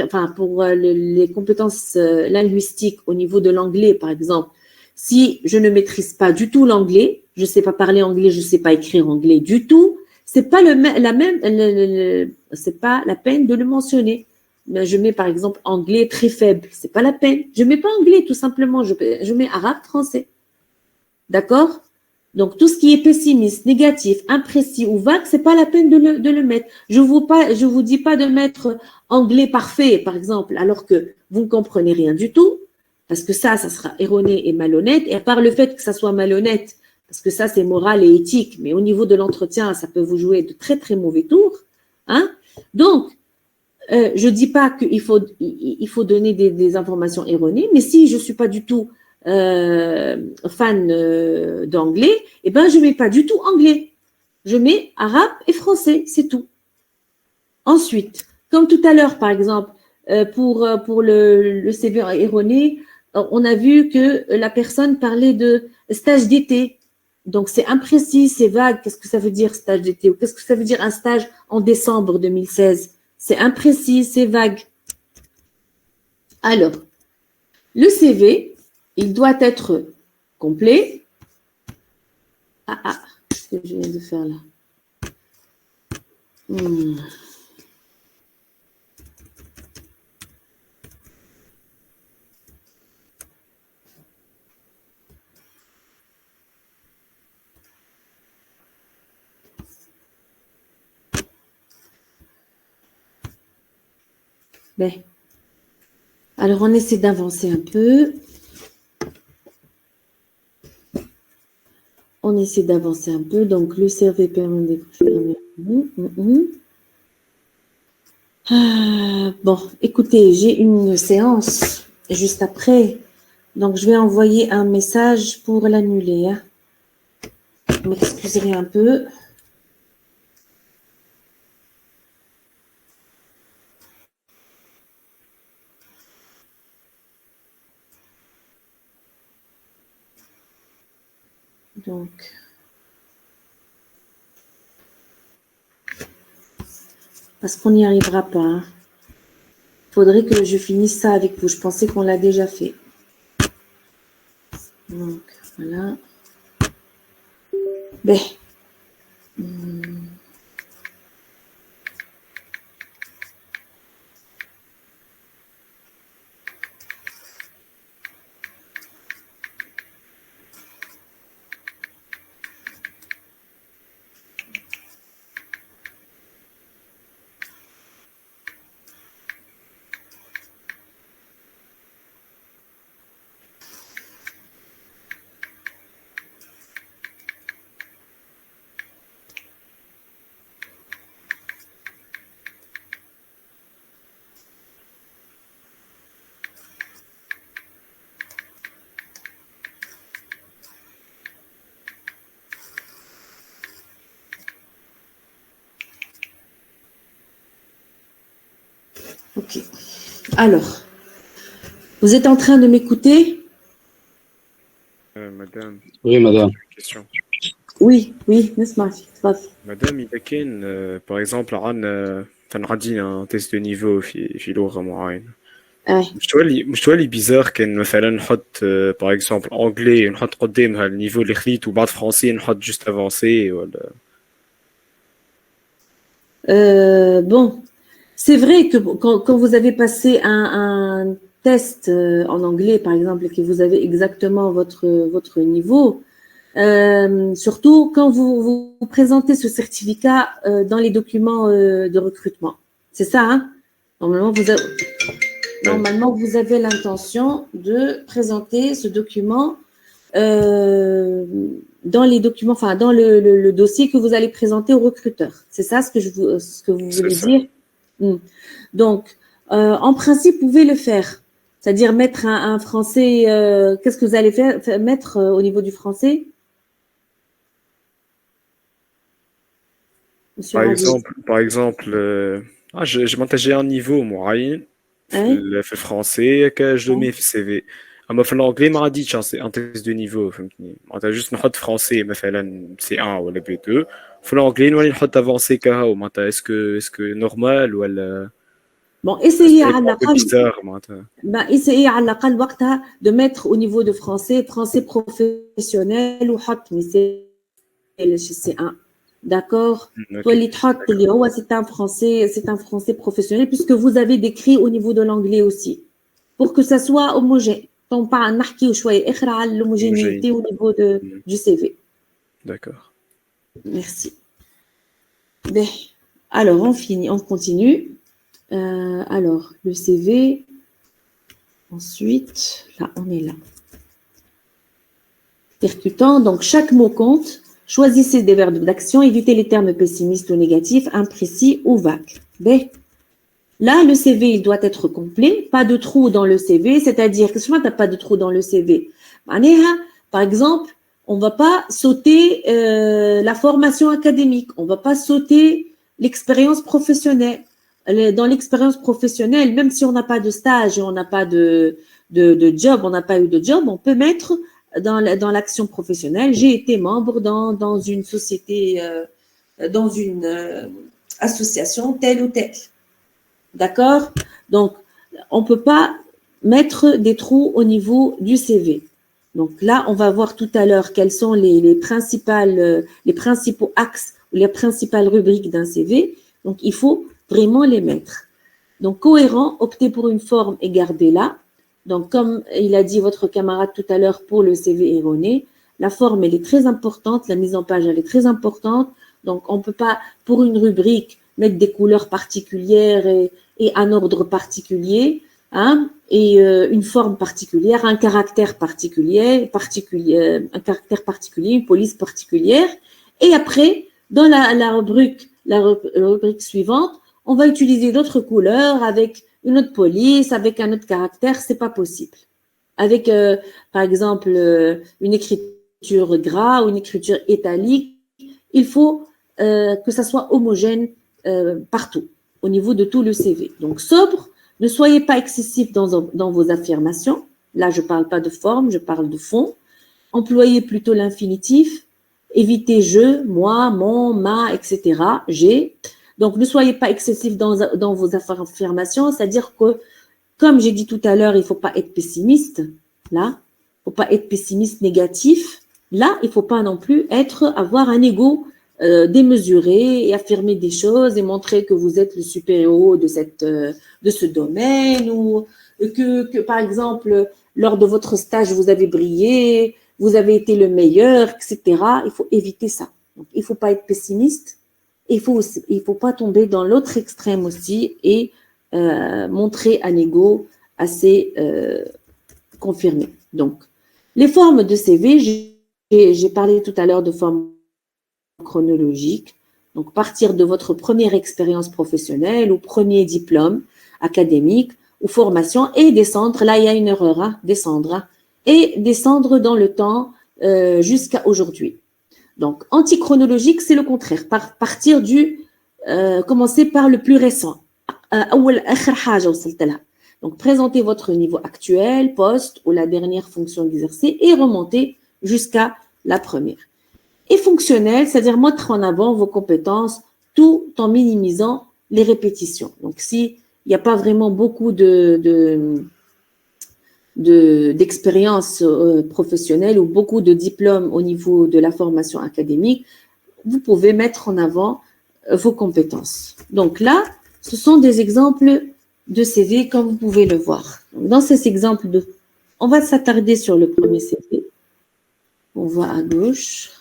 enfin pour les compétences linguistiques au niveau de l'anglais, par exemple, si je ne maîtrise pas du tout l'anglais, je sais pas parler anglais, je sais pas écrire anglais du tout, c'est pas c'est pas la peine de le mentionner. Je mets par exemple anglais très faible, c'est pas la peine. Je mets pas anglais tout simplement, je mets arabe, français. D'accord? Donc, tout ce qui est pessimiste, négatif, imprécis ou vague, c'est pas la peine de le mettre. Je vous dis pas de mettre anglais parfait, par exemple, alors que vous ne comprenez rien du tout, parce que ça sera erroné et malhonnête. Et à part le fait que ça soit malhonnête, parce que ça, c'est moral et éthique, mais au niveau de l'entretien, ça peut vous jouer de très, très mauvais tours. Hein? Donc, je dis pas qu'il faut donner des informations erronées, mais si je suis pas du tout fan d'anglais, eh ben je mets pas du tout anglais. Je mets arabe et français, c'est tout. Ensuite, comme tout à l'heure, par exemple, pour le CV erroné, on a vu que la personne parlait de stage d'été. Donc, c'est imprécis, c'est vague. Qu'est-ce que ça veut dire stage d'été? Ou qu'est-ce que ça veut dire un stage en décembre 2016? C'est imprécis, c'est vague. Alors, le CV, il doit être complet. Qu'est-ce que je viens de faire là? Ben, alors on essaie d'avancer un peu. On essaie d'avancer un peu. Donc, le CV permet d'écrire. Bon, écoutez, j'ai une séance juste après. Donc, je vais envoyer un message pour l'annuler. Hein. Vous m'excuserez un peu. Donc, parce qu'on n'y arrivera pas. Hein. Faudrait que je finisse ça avec vous. Je pensais qu'on l'a déjà fait. Donc, voilà. Ben. Ok. Alors, vous êtes en train de m'écouter? Madame. Oui, madame. Question. Oui, نسمعك تفضل. Madame, إذا كان par exemple عندنا عندنا تيست دو نيفو في لغة معينة. مش تولي بيزار كان مثلا نحط باغ اكزومبل انجلي نحط قدامها النيفو اللي خديت وبعد فرونسي نحط جوست افونسي ولا Bon, c'est vrai que quand vous avez passé un test en anglais, par exemple, et que vous avez exactement votre niveau, surtout quand vous présentez ce certificat dans les documents de recrutement. C'est ça, hein? Normalement, vous avez l'intention de présenter ce document dans les documents, enfin dans le dossier que vous allez présenter au recruteur. C'est ça ce que vous voulez dire? Donc, en principe, vous pouvez le faire. C'est-à-dire mettre un français. Qu'est-ce que vous allez mettre au niveau du français? Par exemple, j'ai un niveau moyen Hein? في الفرنسي que je le mets في السي في. اما في الانجلي ما عاديتش ان تيست دو نيفو فهمتني معناتها جوست نحط فرونسي مثلا سي 1 ولا بي 2 في الانجلي نولي نحط افونسي كهو معناتها اسكو نورمال ولا Bon, essayez un à peu l'aqal, bizarre معناتها. ben, essayez à l'aqal وقتها de mettre au niveau de français professionnel ou hot, mais c'est un. D'accord? Toi, Ok, c'est un français professionnel puisque vous avez décrit au niveau de l'anglais aussi. Pour que ça soit homogène. Tant pas un marqué ou choix l'homogénéité homogène. au niveau du CV. D'accord. Merci. Ben, alors, on finit, on continue. Alors, le CV. Ensuite, là, on est là. Percutant, donc chaque mot compte. Choisissez des verbes d'action, évitez les termes pessimistes ou négatifs, imprécis ou vagues. Ben, là, le CV, il doit être complet, pas de trou dans le CV, c'est-à-dire que tu n'as pas de trou dans le CV. Par exemple, on ne va pas sauter la formation académique, on ne va pas sauter l'expérience professionnelle. Dans l'expérience professionnelle, même si on n'a pas de stage et on n'a pas de job, on n'a pas eu de job, on peut mettre dans l'action professionnelle, j'ai été membre dans une société, dans une association telle ou telle. D'accord? Donc, on ne peut pas mettre des trous au niveau du CV. Donc là, on va voir tout à l'heure quels sont les principaux axes ou les principales rubriques d'un CV. Donc, il faut vraiment les mettre. Donc, cohérent, optez pour une forme et gardez-la. Donc, comme il a dit votre camarade tout à l'heure pour le CV erroné, la forme, elle est très importante, la mise en page, elle est très importante. Donc, on ne peut pas, pour une rubrique, mettre des couleurs particulières et un ordre particulier, hein, et une forme particulière, un caractère particulier, un caractère particulier, une police particulière. Et après, dans la rubrique suivante, on va utiliser d'autres couleurs avec une autre police, avec un autre caractère, c'est pas possible. Avec, par exemple, une écriture gras ou une écriture italique, il faut que ça soit homogène partout, au niveau de tout le CV. Donc, sobre, ne soyez pas excessif dans vos affirmations. Là, je parle pas de forme, je parle de fond. Employez plutôt l'infinitif. Évitez je, moi, mon, ma, etc. J'ai. Donc, ne soyez pas excessif dans vos affirmations, c'est-à-dire que, comme j'ai dit tout à l'heure, il ne faut pas être pessimiste, là. Il ne faut pas être pessimiste négatif. Là, il ne faut pas non plus avoir un ego démesuré et affirmer des choses et montrer que vous êtes le super-héros de ce domaine ou que, par exemple, lors de votre stage, vous avez brillé, vous avez été le meilleur, etc. Il faut éviter ça. Donc, il ne faut pas être pessimiste. Il faut pas tomber dans l'autre extrême aussi et montrer un ego assez confirmé. Donc, les formes de CV, j'ai parlé tout à l'heure de formes chronologiques. Donc, partir de votre première expérience professionnelle ou premier diplôme académique ou formation et descendre, là il y a une erreur, hein, et descendre dans le temps jusqu'à aujourd'hui. Donc, antichronologique, c'est le contraire. Partir commencer par le plus récent. Donc, présentez votre niveau actuel, poste ou la dernière fonction exercée et remonter jusqu'à la première. Et fonctionnel, c'est-à-dire mettre en avant vos compétences tout en minimisant les répétitions. Donc, s'il n'y a pas vraiment beaucoup d'expérience professionnelle ou beaucoup de diplômes au niveau de la formation académique, vous pouvez mettre en avant vos compétences. Donc là, ce sont des exemples de CV comme vous pouvez le voir. Donc, dans ces exemples, on va s'attarder sur le premier CV. On voit à gauche.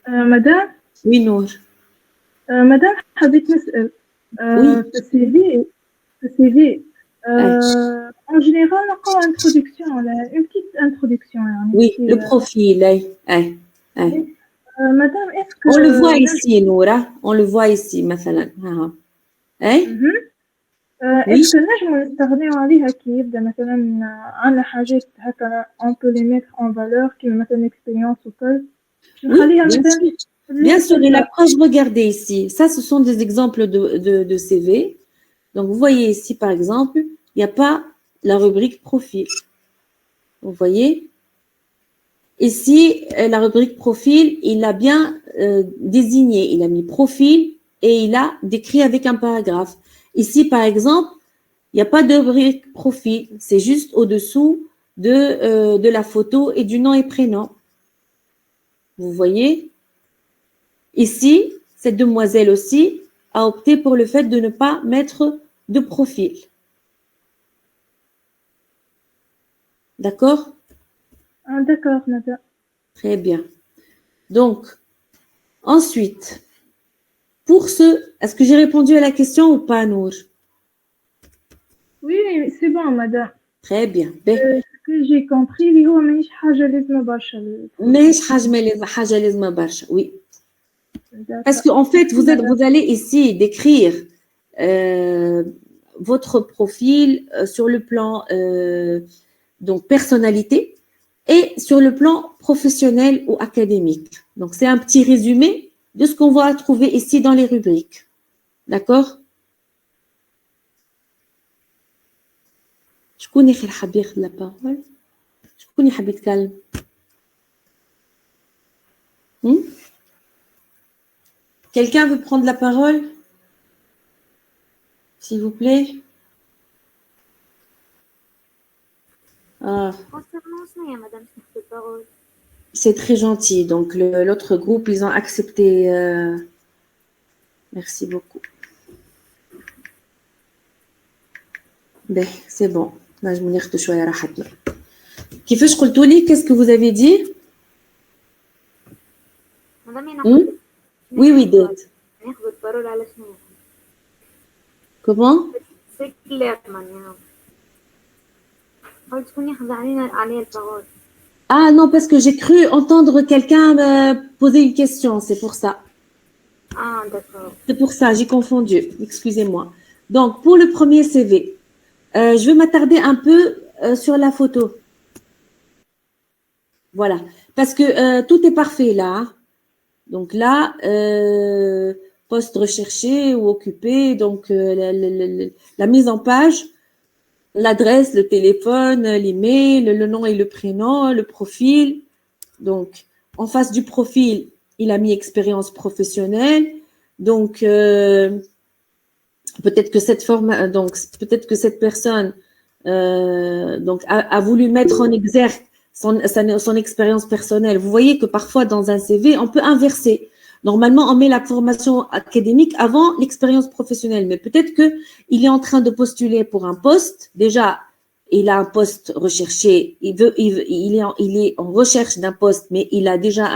مدام Oui, Nour. مدام حبيت نسأل في السي في en général نلقاو introduction une petite introduction يعني Oui, le profil. مدام est-ce que On le voit ici, Noura. On le voit ici, مثلا. est-ce que نجمو نستغنيو عليها كي يبدا مثلا عندنا حاجات هكا on peut les mettre en valeur كيما مثلا expérience وكل نخليها مثلا Bien sûr, et la preuve, regardez ici. Ça, ce sont des exemples de CV. Donc, vous voyez ici, par exemple, il n'y a pas la rubrique profil. Vous voyez? Ici, la rubrique profil, il a bien désigné. Il a mis profil et il a décrit avec un paragraphe. Ici, par exemple, il n'y a pas de rubrique profil. C'est juste au-dessous de la photo et du nom et prénom. Vous voyez? Ici, cette demoiselle aussi a opté pour le fait de ne pas mettre de profil. D'accord? D'accord, madame. Très bien. Donc, ensuite, est-ce que j'ai répondu à la question ou pas, Nour? Oui, c'est bon, madame. Très bien. Ce que j'ai compris, اللي هو ماهيش حاجة لازمة برشا. ماهيش حاجة لازمة برشا, oui. Parce qu'en fait, vous allez ici décrire votre profil sur le plan donc personnalité et sur le plan professionnel ou académique. Donc, c'est un petit résumé de ce qu'on va trouver ici dans les rubriques. D'accord? شكون يا اخي حاب ياخذ لا بارول؟ شكون يحب يتكلم؟ Quelqu'un veut prendre la parole? S'il vous plaît. C'est très gentil. Donc, l'autre groupe, ils ont accepté. Merci beaucoup. Ben, c'est bon. Là, je me dis que je suis à rahatna. كيفاش قلتوا لي? Qu'est-ce que vous avez dit? Oui, oui, Dette. Comment? Ah non, parce que j'ai cru entendre quelqu'un poser une question, c'est pour ça. Ah, d'accord. C'est pour ça, j'ai confondu. Excusez-moi. Donc, pour le premier CV, je vais m'attarder un peu sur la photo. Voilà. Parce que tout est parfait là. Donc là, poste recherché ou occupé, donc la mise en page, l'adresse, le téléphone, l'email, le nom et le prénom, le profil. Donc, en face du profil, il a mis expérience professionnelle. Donc, peut-être que cette personne donc a voulu mettre en exergue son expérience personnelle. Vous voyez que parfois dans un CV, on peut inverser. Normalement, on met la formation académique avant l'expérience professionnelle, mais peut-être qu'il est en train de postuler pour un poste. Déjà, il a un poste recherché, il est en recherche d'un poste, mais il a déjà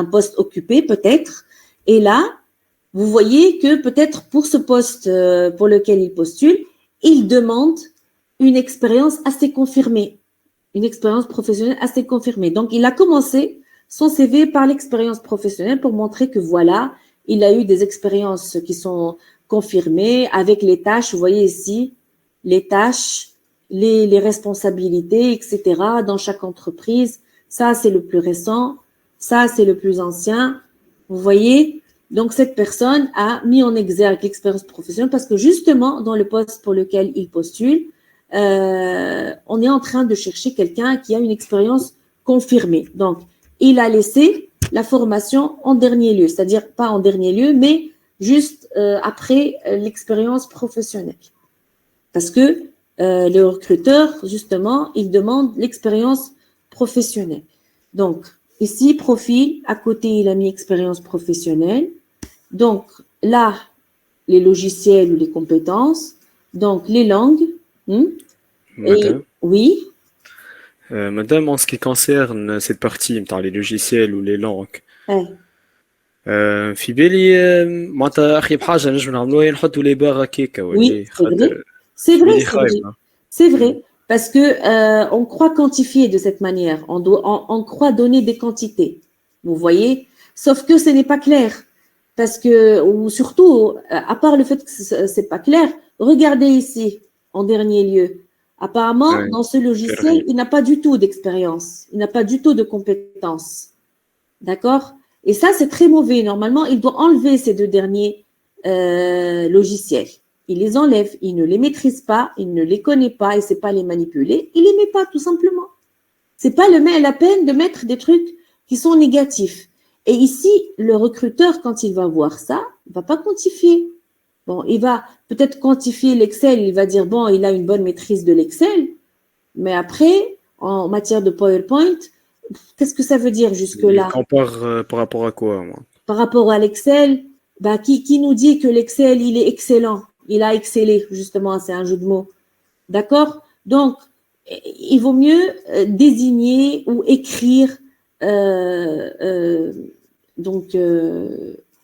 un poste occupé peut-être. Et là, vous voyez que peut-être pour ce poste pour lequel il postule, il demande une expérience assez confirmée. Une expérience professionnelle assez confirmée. Donc, il a commencé son CV par l'expérience professionnelle pour montrer que voilà, il a eu des expériences qui sont confirmées avec les tâches. Vous voyez ici, les tâches, les responsabilités, etc. dans chaque entreprise. Ça, c'est le plus récent. Ça, c'est le plus ancien. Vous voyez? Donc, cette personne a mis en exergue l'expérience professionnelle parce que justement, dans le poste pour lequel il postule, on est en train de chercher quelqu'un qui a une expérience confirmée. Donc, il a laissé la formation en dernier lieu, c'est-à-dire pas en dernier lieu, mais juste après l'expérience professionnelle. Parce que le recruteur, justement, il demande l'expérience professionnelle. Donc, ici, profil, à côté, il a mis expérience professionnelle. Donc, là, les logiciels ou les compétences. Donc, les langues. Madame. Oui. Madame, en ce qui concerne cette partie, les logiciels ou les langues, في بالي معناتها اخي بحاجه نجم نعملوها نحطوا لي باغ هكاكا ولا خاطر c'est vrai parce que on croit quantifier de cette manière, on croit donner des quantités, vous voyez, sauf que ce n'est pas clair parce que ou surtout à part le fait que c'est pas clair, regardez ici en dernier lieu. Apparemment, dans ce logiciel, il n'a pas du tout d'expérience, il n'a pas du tout de compétences. D'accord? Et ça, c'est très mauvais. Normalement, il doit enlever ces deux derniers logiciels. Il les enlève, il ne les maîtrise pas, il ne les connaît pas, il ne sait pas les manipuler, il les met pas, tout simplement. C'est pas la peine de mettre des trucs qui sont négatifs. Et ici, le recruteur, quand il va voir ça, il va pas quantifier. Bon, il va peut-être quantifier l'Excel, il va dire, bon, il a une bonne maîtrise de l'Excel, mais après, en matière de PowerPoint, qu'est-ce que ça veut dire jusque-là? Il compare par rapport à quoi, moi? Par rapport à l'Excel, bah, qui nous dit que l'Excel, il est excellent? Il a excellé, justement, c'est un jeu de mots. D'accord? Donc, il vaut mieux désigner ou écrire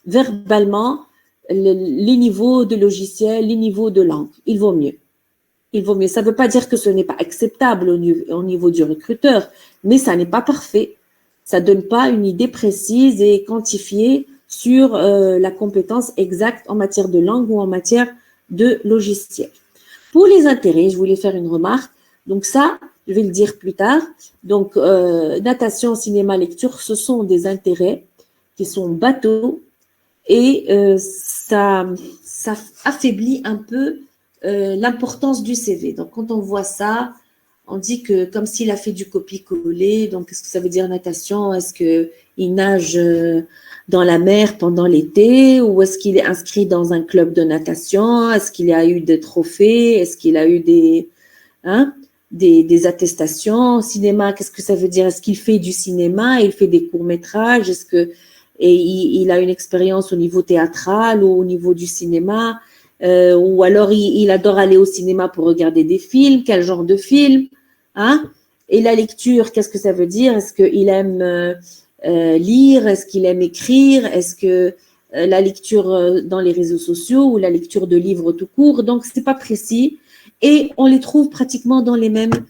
verbalement les niveaux de logiciel, les niveaux de langue. Il vaut mieux. Il vaut mieux. Ça ne veut pas dire que ce n'est pas acceptable au niveau du recruteur, mais ça n'est pas parfait. Ça ne donne pas une idée précise et quantifiée sur la compétence exacte en matière de langue ou en matière de logiciel. Pour les intérêts, je voulais faire une remarque. Donc ça, je vais le dire plus tard. Donc, natation, cinéma, lecture, ce sont des intérêts qui sont bateaux et ça affaiblit un peu l'importance du CV. Donc, quand on voit ça, on dit que comme s'il a fait du copier-coller. Donc, qu'est-ce que ça veut dire natation? Est-ce qu'il nage dans la mer pendant l'été ou est-ce qu'il est inscrit dans un club de natation? Est-ce qu'il a eu des trophées? Est-ce qu'il a eu des attestations? Cinéma, qu'est-ce que ça veut dire? Est-ce qu'il fait du cinéma? Il fait des courts-métrages? Et il a une expérience au niveau théâtral ou au niveau du cinéma? Ou alors il adore aller au cinéma pour regarder des films? Quel genre de film? Et la lecture, qu'est-ce que ça veut dire? Est-ce qu'il aime lire? Est-ce qu'il aime écrire? Est-ce que la lecture dans les réseaux sociaux ou la lecture de livres tout court? Donc, c'est pas précis. Et on les trouve pratiquement dans les mêmes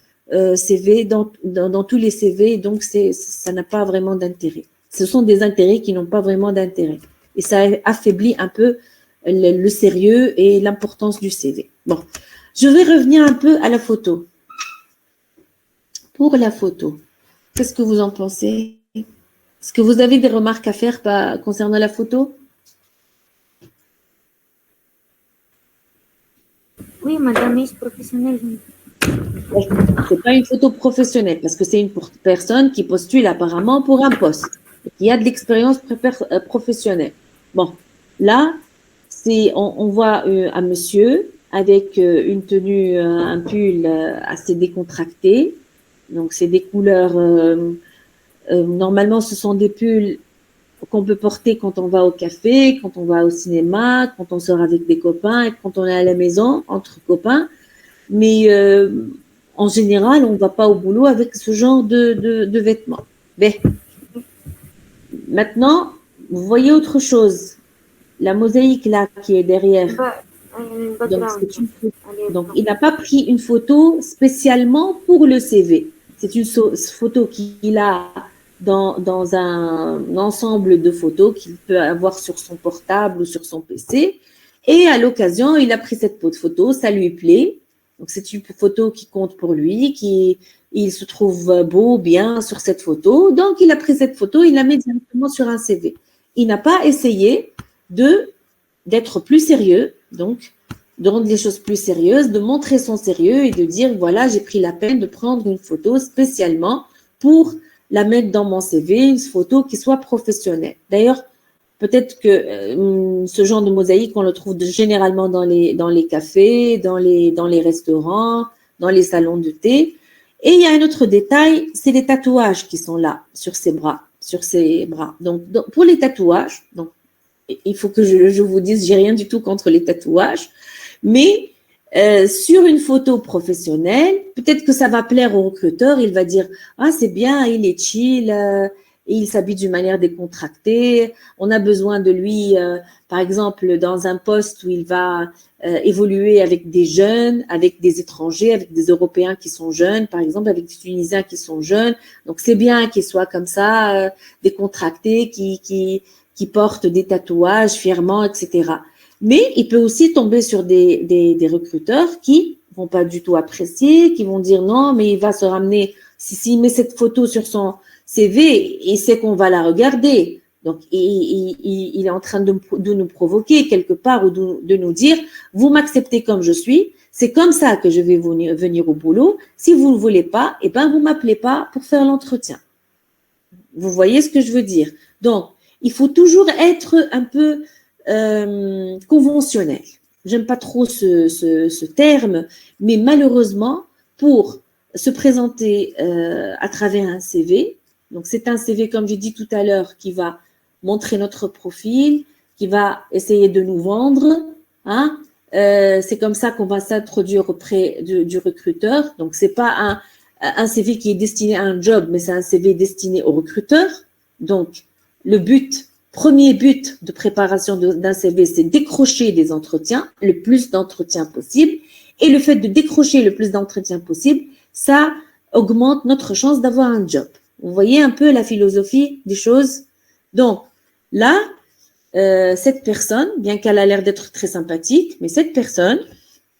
CV, dans tous les CV. Donc, ça n'a pas vraiment d'intérêt. Ce sont des intérêts qui n'ont pas vraiment d'intérêt. Et ça affaiblit un peu le sérieux et l'importance du CV. Bon, je vais revenir un peu à la photo. Pour la photo, qu'est-ce que vous en pensez? Est-ce que vous avez des remarques à faire concernant la photo? Oui, madame, est professionnelle. C'est pas une photo professionnelle parce que c'est une personne qui postule apparemment pour un poste et qui a de l'expérience professionnelle. Bon, là, on voit un monsieur avec une tenue, un pull assez décontracté. Donc, c'est des couleurs. Normalement, ce sont des pulls qu'on peut porter quand on va au café, quand on va au cinéma, quand on sort avec des copains et quand on est à la maison entre copains. Mais en général, on ne va pas au boulot avec ce genre de vêtements. Mais maintenant, vous voyez autre chose. La mosaïque là qui est derrière. Donc, il n'a pas pris une photo spécialement pour le CV. C'est une photo qu'il a dans un ensemble de photos qu'il peut avoir sur son portable ou sur son PC. Et à l'occasion, il a pris cette photo, ça lui plaît. Donc, c'est une photo qui compte pour lui, il se trouve beau, bien sur cette photo. Donc, il a pris cette photo, il la met directement sur un CV. Il n'a pas essayé d'être plus sérieux, donc de rendre les choses plus sérieuses, de montrer son sérieux et de dire, voilà, j'ai pris la peine de prendre une photo spécialement pour la mettre dans mon CV, une photo qui soit professionnelle. D'ailleurs, peut-être que ce genre de mosaïque, on le trouve généralement dans les cafés, dans les restaurants, dans les salons de thé. Et il y a un autre détail, c'est les tatouages qui sont là, sur ses bras. Donc pour les tatouages, donc, il faut que je vous dise, j'ai rien du tout contre les tatouages, mais sur une photo professionnelle, peut-être que ça va plaire au recruteur, il va dire « Ah, c'est bien, il est chill, et il s'habille d'une manière décontractée, on a besoin de lui, par exemple, dans un poste où il va évoluer avec des jeunes, avec des étrangers, avec des Européens qui sont jeunes, par exemple, avec des Tunisiens qui sont jeunes. Donc, c'est bien qu'il soit comme ça, décontracté, qui porte des tatouages fièrement, etc. Mais il peut aussi tomber sur des recruteurs qui vont pas du tout apprécier, qui vont dire non, mais il va se ramener, s'il met cette photo sur son CV, il sait qu'on va la regarder. Donc, il est en train de nous provoquer quelque part ou de nous dire, vous m'acceptez comme je suis, c'est comme ça que je vais venir au boulot. Si vous ne voulez pas, eh ben, vous m'appelez pas pour faire l'entretien. Vous voyez ce que je veux dire? Donc, il faut toujours être un peu conventionnel. J'aime pas trop ce terme, mais malheureusement, pour se présenter à travers un CV, donc c'est un CV, comme j'ai dit tout à l'heure, qui va montrer notre profil, qui va essayer de nous vendre, hein. C'est comme ça qu'on va s'introduire auprès du recruteur. Donc, c'est pas un CV qui est destiné à un job, mais c'est un CV destiné au recruteur. Donc, premier but de préparation d'un CV, c'est décrocher des entretiens, le plus d'entretiens possible. Et le fait de décrocher le plus d'entretiens possible, ça augmente notre chance d'avoir un job. Vous voyez un peu la philosophie des choses? Donc, là, cette personne, bien qu'elle a l'air d'être très sympathique, mais cette personne,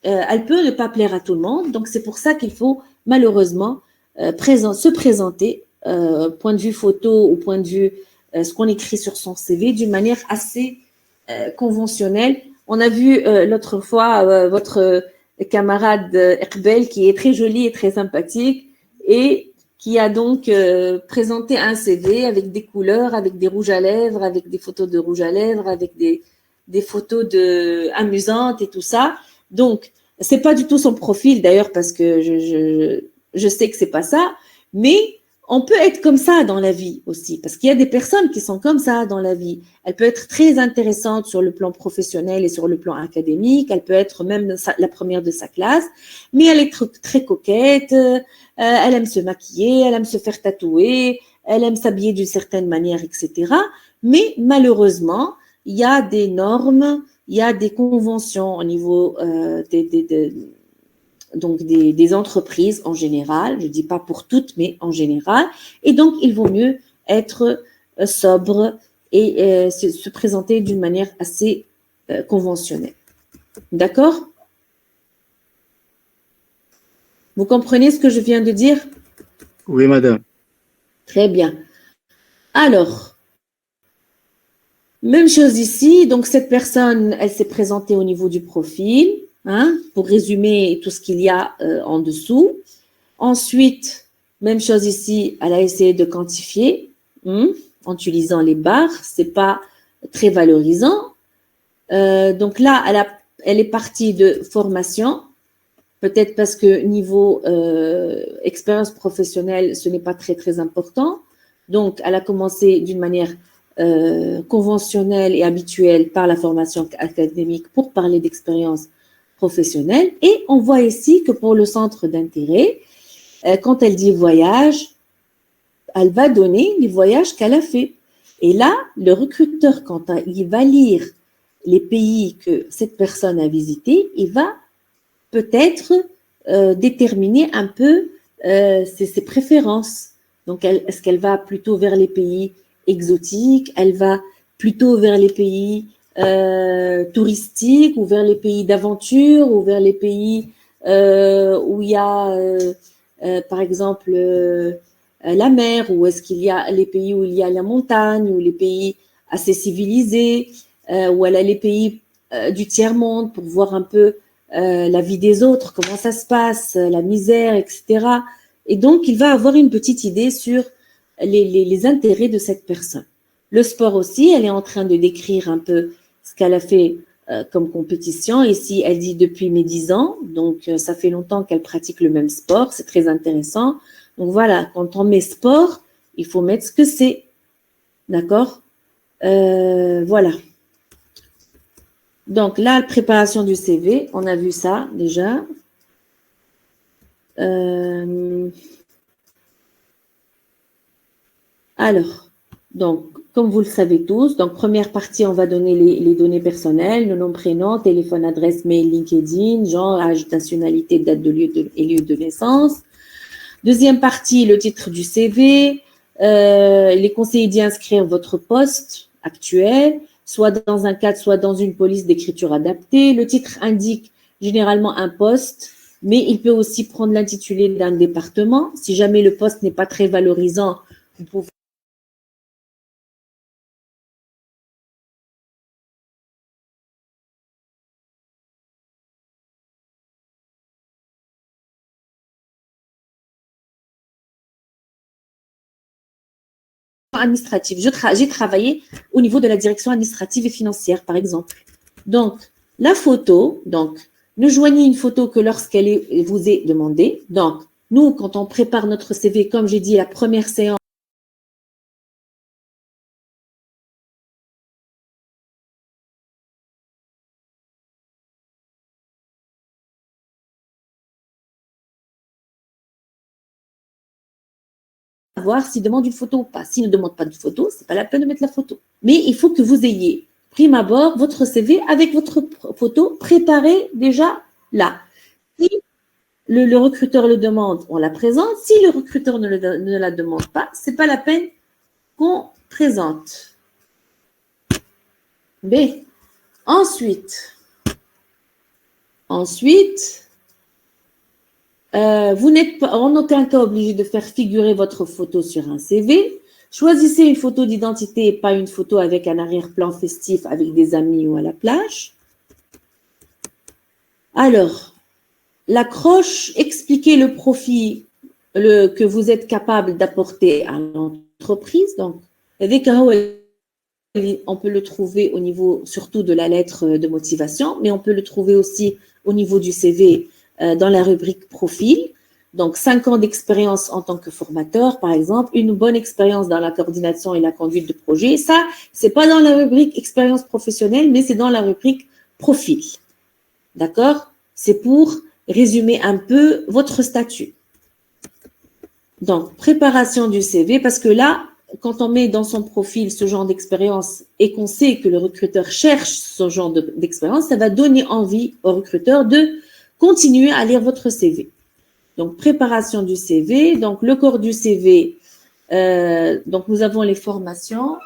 elle peut ne pas plaire à tout le monde. Donc, c'est pour ça qu'il faut malheureusement se présenter, point de vue photo ou point de vue ce qu'on écrit sur son CV, d'une manière assez conventionnelle. On a vu l'autre fois votre camarade Eqbel, qui est très jolie et très sympathique, et qui a donc présenté un CV avec des couleurs, avec des rouges à lèvres, avec des photos de rouges à lèvres, avec des photos amusantes et tout ça. Donc, c'est pas du tout son profil d'ailleurs, parce que je sais que c'est pas ça, mais on peut être comme ça dans la vie aussi, parce qu'il y a des personnes qui sont comme ça dans la vie. Elle peut être très intéressante sur le plan professionnel et sur le plan académique. Elle peut être même la première de sa classe, mais elle est très coquette. Elle aime se maquiller, elle aime se faire tatouer, elle aime s'habiller d'une certaine manière, etc. Mais malheureusement, il y a des normes, il y a des conventions au niveau donc des entreprises en général, je ne dis pas pour toutes, mais en général, et donc il vaut mieux être sobre et se présenter d'une manière assez conventionnelle. D'accord? Vous comprenez ce que je viens de dire? Oui, madame. Très bien. Alors, même chose ici, donc cette personne, elle s'est présentée au niveau du profil, hein, pour résumer tout ce qu'il y a en dessous. Ensuite, même chose ici, elle a essayé de quantifier en utilisant les barres, c'est pas très valorisant. Donc là, elle est partie de formation, peut-être parce que niveau expérience professionnelle, ce n'est pas très très important. Donc, elle a commencé d'une manière conventionnelle et habituelle par la formation académique pour parler d'expérience professionnelle. Et on voit ici que pour le centre d'intérêt, quand elle dit voyage, elle va donner les voyages qu'elle a fait. Et là, le recruteur, quand il va lire les pays que cette personne a visités, il va peut-être déterminer un peu ses préférences. Donc, est-ce qu'elle va plutôt vers les pays exotiques, elle va plutôt vers les pays touristiques ou vers les pays d'aventure ou vers les pays où il y a, par exemple, la mer, ou est-ce qu'il y a les pays où il y a la montagne, ou les pays assez civilisés, ou elle a les pays du tiers-monde pour voir un peu la vie des autres, comment ça se passe, la misère, etc. Et donc, il va avoir une petite idée sur les intérêts de cette personne. Le sport aussi, elle est en train de décrire un peu ce qu'elle a fait comme compétition. Ici, elle dit depuis mes 10 ans, donc ça fait longtemps qu'elle pratique le même sport, c'est très intéressant. Donc voilà, quand on met sport, il faut mettre ce que c'est. D'accord? Voilà. Donc là, la préparation du CV, on a vu ça déjà. Alors, donc, comme vous le savez tous, donc première partie, on va donner les données personnelles, le nom, prénom, téléphone, adresse, mail, LinkedIn, genre, âge, nationalité, date de lieu et lieu de naissance. Deuxième partie, le titre du CV. Il est conseillé d'y inscrire votre poste actuel, soit dans un cadre, soit dans une police d'écriture adaptée. Le titre indique généralement un poste, mais il peut aussi prendre l'intitulé d'un département. Si jamais le poste n'est pas très valorisant, vous pouvez administrative. J'ai travaillé au niveau de la direction administrative et financière, par exemple. Donc, la photo, donc, ne joignez une photo que lorsqu'elle vous est demandée. Donc, nous, quand on prépare notre CV, comme j'ai dit, la première séance, voir s'il demande une photo ou pas. S'il ne demande pas de photo, c'est pas la peine de mettre la photo. Mais il faut que vous ayez, prime abord, votre CV avec votre photo préparée déjà là. Si le recruteur le demande, on la présente. Si le recruteur ne la demande pas, c'est pas la peine qu'on présente. B. Ensuite, vous n'êtes pas en aucun cas obligé de faire figurer votre photo sur un CV. Choisissez une photo d'identité et pas une photo avec un arrière-plan festif avec des amis ou à la plage. Alors, l'accroche, expliquez le profit que vous êtes capable d'apporter à l'entreprise. Donc, avec un on peut le trouver au niveau surtout de la lettre de motivation, mais on peut le trouver aussi au niveau du CV dans la rubrique profil. Donc, 5 ans d'expérience en tant que formateur, par exemple, une bonne expérience dans la coordination et la conduite de projet. Ça, c'est pas dans la rubrique expérience professionnelle, mais c'est dans la rubrique profil. D'accord? C'est pour résumer un peu votre statut. Donc, préparation du CV, parce que là, quand on met dans son profil ce genre d'expérience et qu'on sait que le recruteur cherche ce genre d'expérience, ça va donner envie au recruteur de continuer à lire votre CV. Donc, préparation du CV. Donc, le corps du CV, donc nous avons les formations,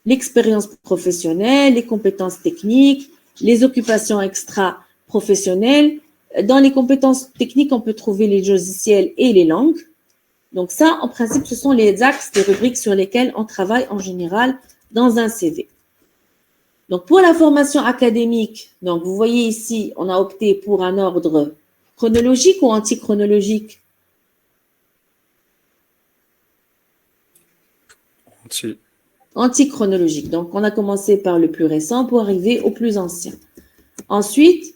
l'expérience professionnelle, les compétences techniques, les occupations extra-professionnelles. Dans les compétences techniques, on peut trouver les logiciels et les langues. Donc ça, en principe, ce sont les axes des rubriques sur lesquels on travaille en général dans un CV. Donc pour la formation académique, donc vous voyez ici, on a opté pour un ordre chronologique ou antichronologique? Antichronologique. Donc on a commencé par le plus récent pour arriver au plus ancien. Ensuite,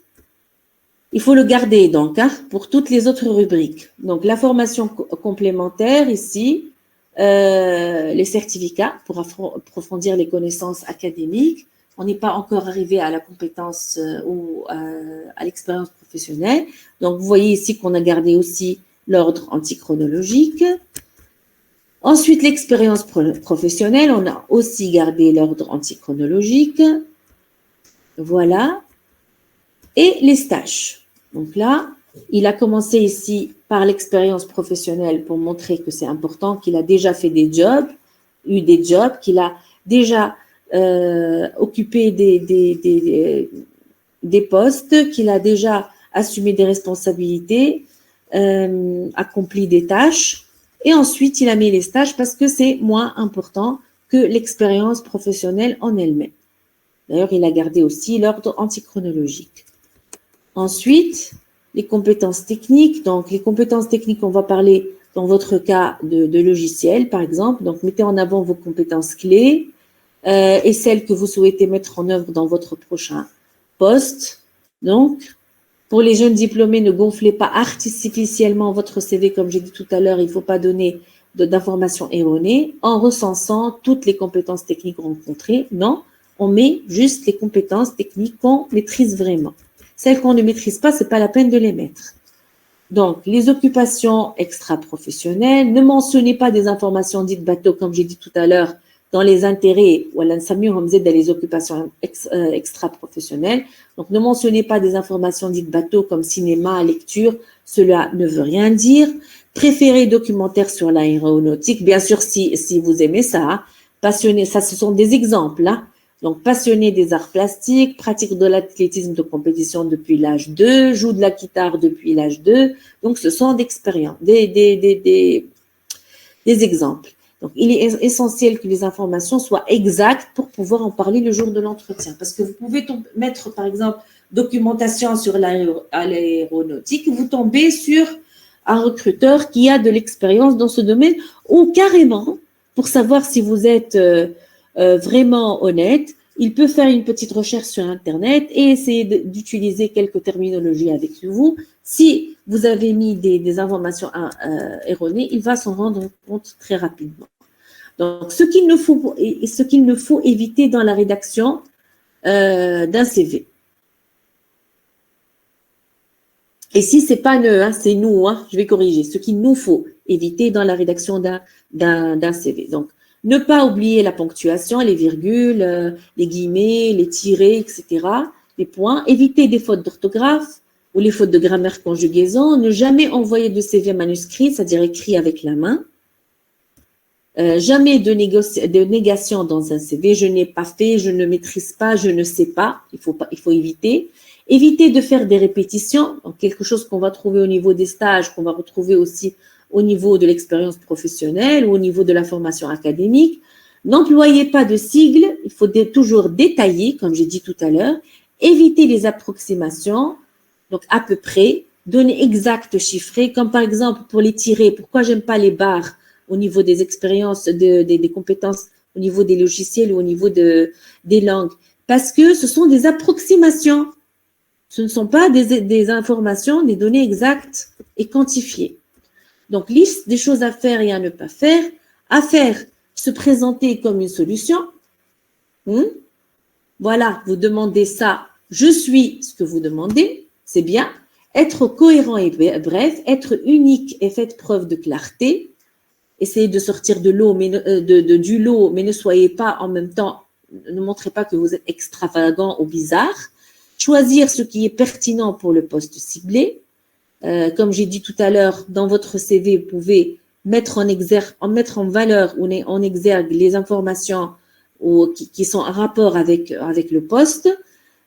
il faut le garder donc pour toutes les autres rubriques. Donc la formation complémentaire ici, les certificats pour approfondir les connaissances académiques. On n'est pas encore arrivé à la compétence ou à l'expérience professionnelle. Donc vous voyez ici qu'on a gardé aussi l'ordre antichronologique. Ensuite, l'expérience professionnelle, on a aussi gardé l'ordre antichronologique. Voilà. Et les stages. Donc là, il a commencé ici par l'expérience professionnelle pour montrer que c'est important, qu'il a déjà fait des jobs, qu'il a déjà occupé des postes, qu'il a déjà assumé des responsabilités, accompli des tâches. Et ensuite, il a mis les stages parce que c'est moins important que l'expérience professionnelle en elle-même. D'ailleurs, il a gardé aussi l'ordre antichronologique. Ensuite, les compétences techniques. Donc, les compétences techniques, on va parler dans votre cas de logiciel, par exemple. Donc, mettez en avant vos compétences clés et celles que vous souhaitez mettre en œuvre dans votre prochain poste. Donc, pour les jeunes diplômés, ne gonflez pas artificiellement votre CV. Comme j'ai dit tout à l'heure, il ne faut pas donner d'informations erronées en recensant toutes les compétences techniques rencontrées. Non, on met juste les compétences techniques qu'on maîtrise vraiment. Celles qu'on ne maîtrise pas, c'est pas la peine de les mettre. Donc, les occupations extra-professionnelles, ne mentionnez pas des informations dites bateau, comme j'ai dit tout à l'heure, dans les intérêts, ou dans les occupations extra-professionnelles. Donc, ne mentionnez pas des informations dites bateau comme cinéma, lecture, cela ne veut rien dire. Préférez documentaires sur l'aéronautique, bien sûr, si vous aimez ça, passionné, ça, ce sont des exemples, hein. Donc, passionné des arts plastiques, pratique de l'athlétisme de compétition depuis l'âge 2, joue de la guitare depuis l'âge 2. Donc, ce sont d'expériences, des exemples. Donc, il est essentiel que les informations soient exactes pour pouvoir en parler le jour de l'entretien. Parce que vous pouvez mettre, par exemple, documentation sur l'aéronautique, vous tombez sur un recruteur qui a de l'expérience dans ce domaine ou carrément, pour savoir si vous êtes vraiment honnête. Il peut faire une petite recherche sur Internet et essayer d'utiliser quelques terminologies avec vous. Si vous avez mis des informations erronées, il va s'en rendre compte très rapidement. Donc, ce qu'il ne faut éviter dans la rédaction d'un CV. Et si c'est pas c'est nous, je vais corriger. Ce qu'il nous faut éviter dans la rédaction d'un CV. Donc, ne pas oublier la ponctuation, les virgules, les guillemets, les tirets, etc. Les points. Éviter des fautes d'orthographe ou les fautes de grammaire, conjugaison. Ne jamais envoyer de CV manuscrit, c'est-à-dire écrit avec la main. Jamais de négation dans un CV. Je n'ai pas fait, je ne maîtrise pas, je ne sais pas. Il faut éviter. Éviter de faire des répétitions, donc quelque chose qu'on va trouver au niveau des stages, qu'on va retrouver aussi au niveau de l'expérience professionnelle ou au niveau de la formation académique. N'employez pas de sigles, il faut toujours détailler, comme j'ai dit tout à l'heure. Éviter les approximations, donc à peu près, données exactes, chiffrées, comme par exemple pour les tirets, pourquoi j'aime pas les barres au niveau des expériences, des compétences, au niveau des logiciels ou au niveau des langues, parce que ce sont des approximations. Ce ne sont pas des informations, des données exactes et quantifiées. Donc, liste des choses à faire et à ne pas faire. À faire, se présenter comme une solution. Voilà, vous demandez ça, je suis ce que vous demandez, c'est bien. Être cohérent et bref, être unique et faites preuve de clarté. Essayez de sortir du lot, mais ne soyez pas en même temps, ne montrez pas que vous êtes extravagant ou bizarre. Choisir ce qui est pertinent pour le poste ciblé. Comme j'ai dit tout à l'heure, dans votre CV, vous pouvez mettre en valeur ou en exergue les informations qui sont en rapport avec le poste,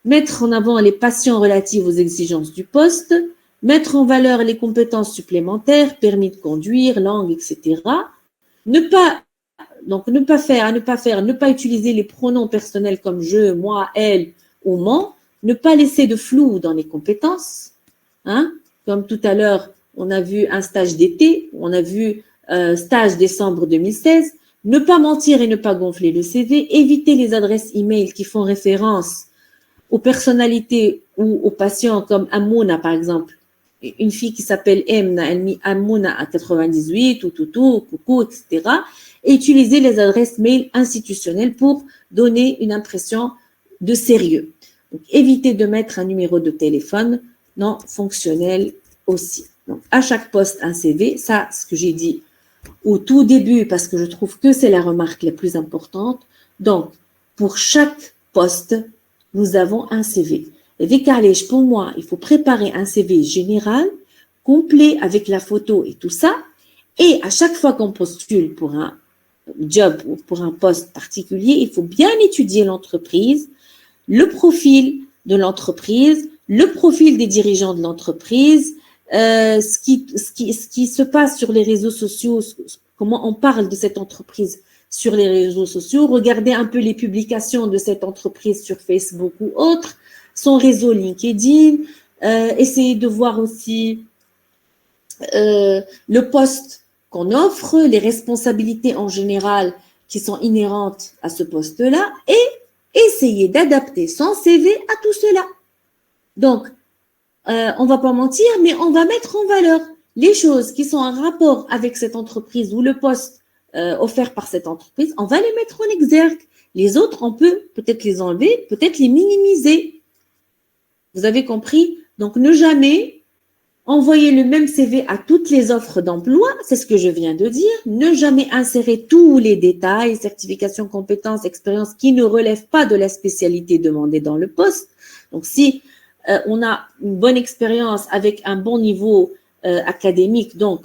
mettre en avant les passions relatives aux exigences du poste, mettre en valeur les compétences supplémentaires, permis de conduire, langue, etc. Ne pas utiliser les pronoms personnels comme je, moi, elle ou mon. Ne pas laisser de flou dans les compétences. Comme tout à l'heure, on a vu un stage d'été, on a vu stage décembre 2016. Ne pas mentir et ne pas gonfler le CV. Éviter les adresses email qui font référence aux personnalités ou aux patients comme Amouna, par exemple. Une fille qui s'appelle Emna, elle met Amouna à 98, ou Toutou, Coucou, etc. Et utiliser les adresses mail institutionnelles pour donner une impression de sérieux. Donc, évitez de mettre un numéro de téléphone non fonctionnel aussi. Donc, à chaque poste, un CV, ça, ce que j'ai dit au tout début, parce que je trouve que c'est la remarque la plus importante. Donc, pour chaque poste, nous avons un CV. Et Vicarlège, pour moi, il faut préparer un CV général, complet avec la photo et tout ça. Et à chaque fois qu'on postule pour un job ou pour un poste particulier, il faut bien étudier l'entreprise, le profil de l'entreprise, le profil des dirigeants de l'entreprise, ce qui se passe sur les réseaux sociaux, comment on parle de cette entreprise sur les réseaux sociaux, regarder un peu les publications de cette entreprise sur Facebook ou autre, son réseau LinkedIn, essayer de voir aussi le poste qu'on offre, les responsabilités en général qui sont inhérentes à ce poste-là et essayer d'adapter son CV à tout cela. Donc, on va pas mentir, mais on va mettre en valeur les choses qui sont en rapport avec cette entreprise ou le poste offert par cette entreprise. On va les mettre en exergue. Les autres, on peut peut-être les enlever, peut-être les minimiser. Vous avez compris? Donc, ne jamais envoyer le même CV à toutes les offres d'emploi, c'est ce que je viens de dire. Ne jamais insérer tous les détails, certifications, compétences, expériences qui ne relèvent pas de la spécialité demandée dans le poste. Donc, si on a une bonne expérience avec un bon niveau académique, donc,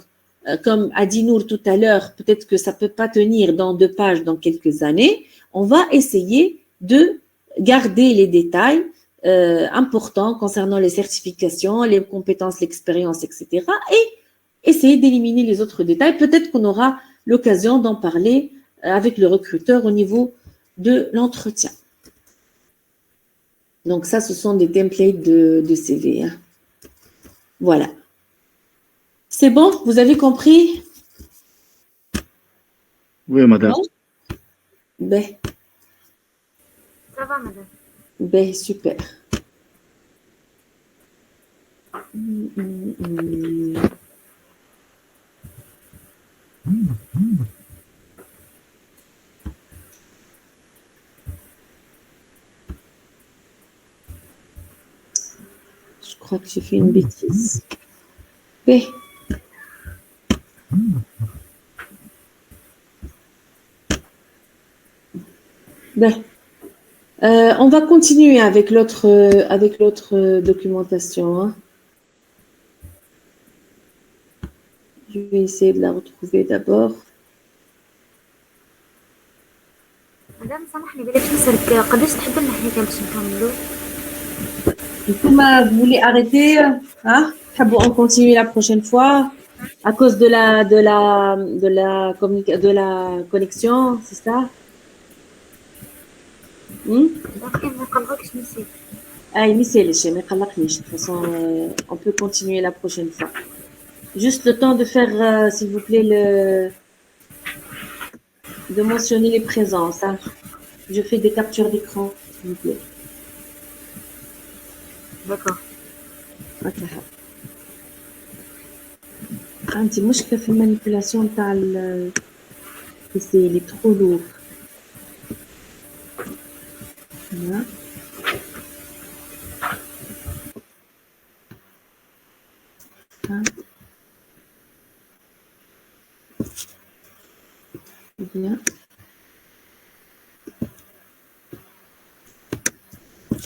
comme a dit Nour tout à l'heure, peut-être que ça peut pas tenir dans 2 pages dans quelques années, on va essayer de garder les détails importants concernant les certifications, les compétences, l'expérience, etc. et essayer d'éliminer les autres détails. Peut-être qu'on aura l'occasion d'en parler avec le recruteur au niveau de l'entretien. Donc ça, ce sont des templates de CV. Hein. Voilà. C'est bon? Vous avez compris? Oui, madame. Ben, Ça va, madame. ben, super. Je crois que j'ai fait une bêtise. Ben. Ben. On va continuer avec l'autre documentation. Hein. Je vais essayer de la retrouver d'abord. مدام سامحني بلاش نسألك قداش تحب لنا حكاية باش نكملو؟ Vous voulez arrêter hein? On continue la prochaine fois à cause de la connexion, c'est ça? لكن ما قلقكش نسيت. De toute façon, on peut continuer la prochaine fois. Juste le temps de faire, s'il vous plaît, de mentionner les présences. Hein. Je fais des captures d'écran, s'il vous plaît. D'accord. Ok. عندي مشكلة في المانيبيولاسيون تاع البيسي اللي trop lourd. Voilà. Bien.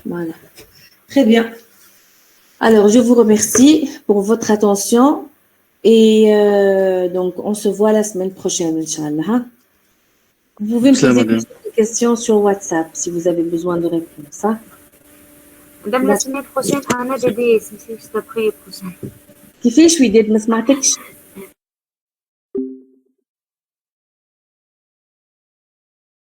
Voilà. Très bien. Alors, je vous remercie pour votre attention et donc on se voit la semaine prochaine, Inch'Allah. Hein? Vous pouvez me poser des questions sur WhatsApp si vous avez besoin de réponses. Hein? مدام la semaine prochaine أنا بدي نسيت d'après prochaine. كيفاش وداد ما سمعتكش؟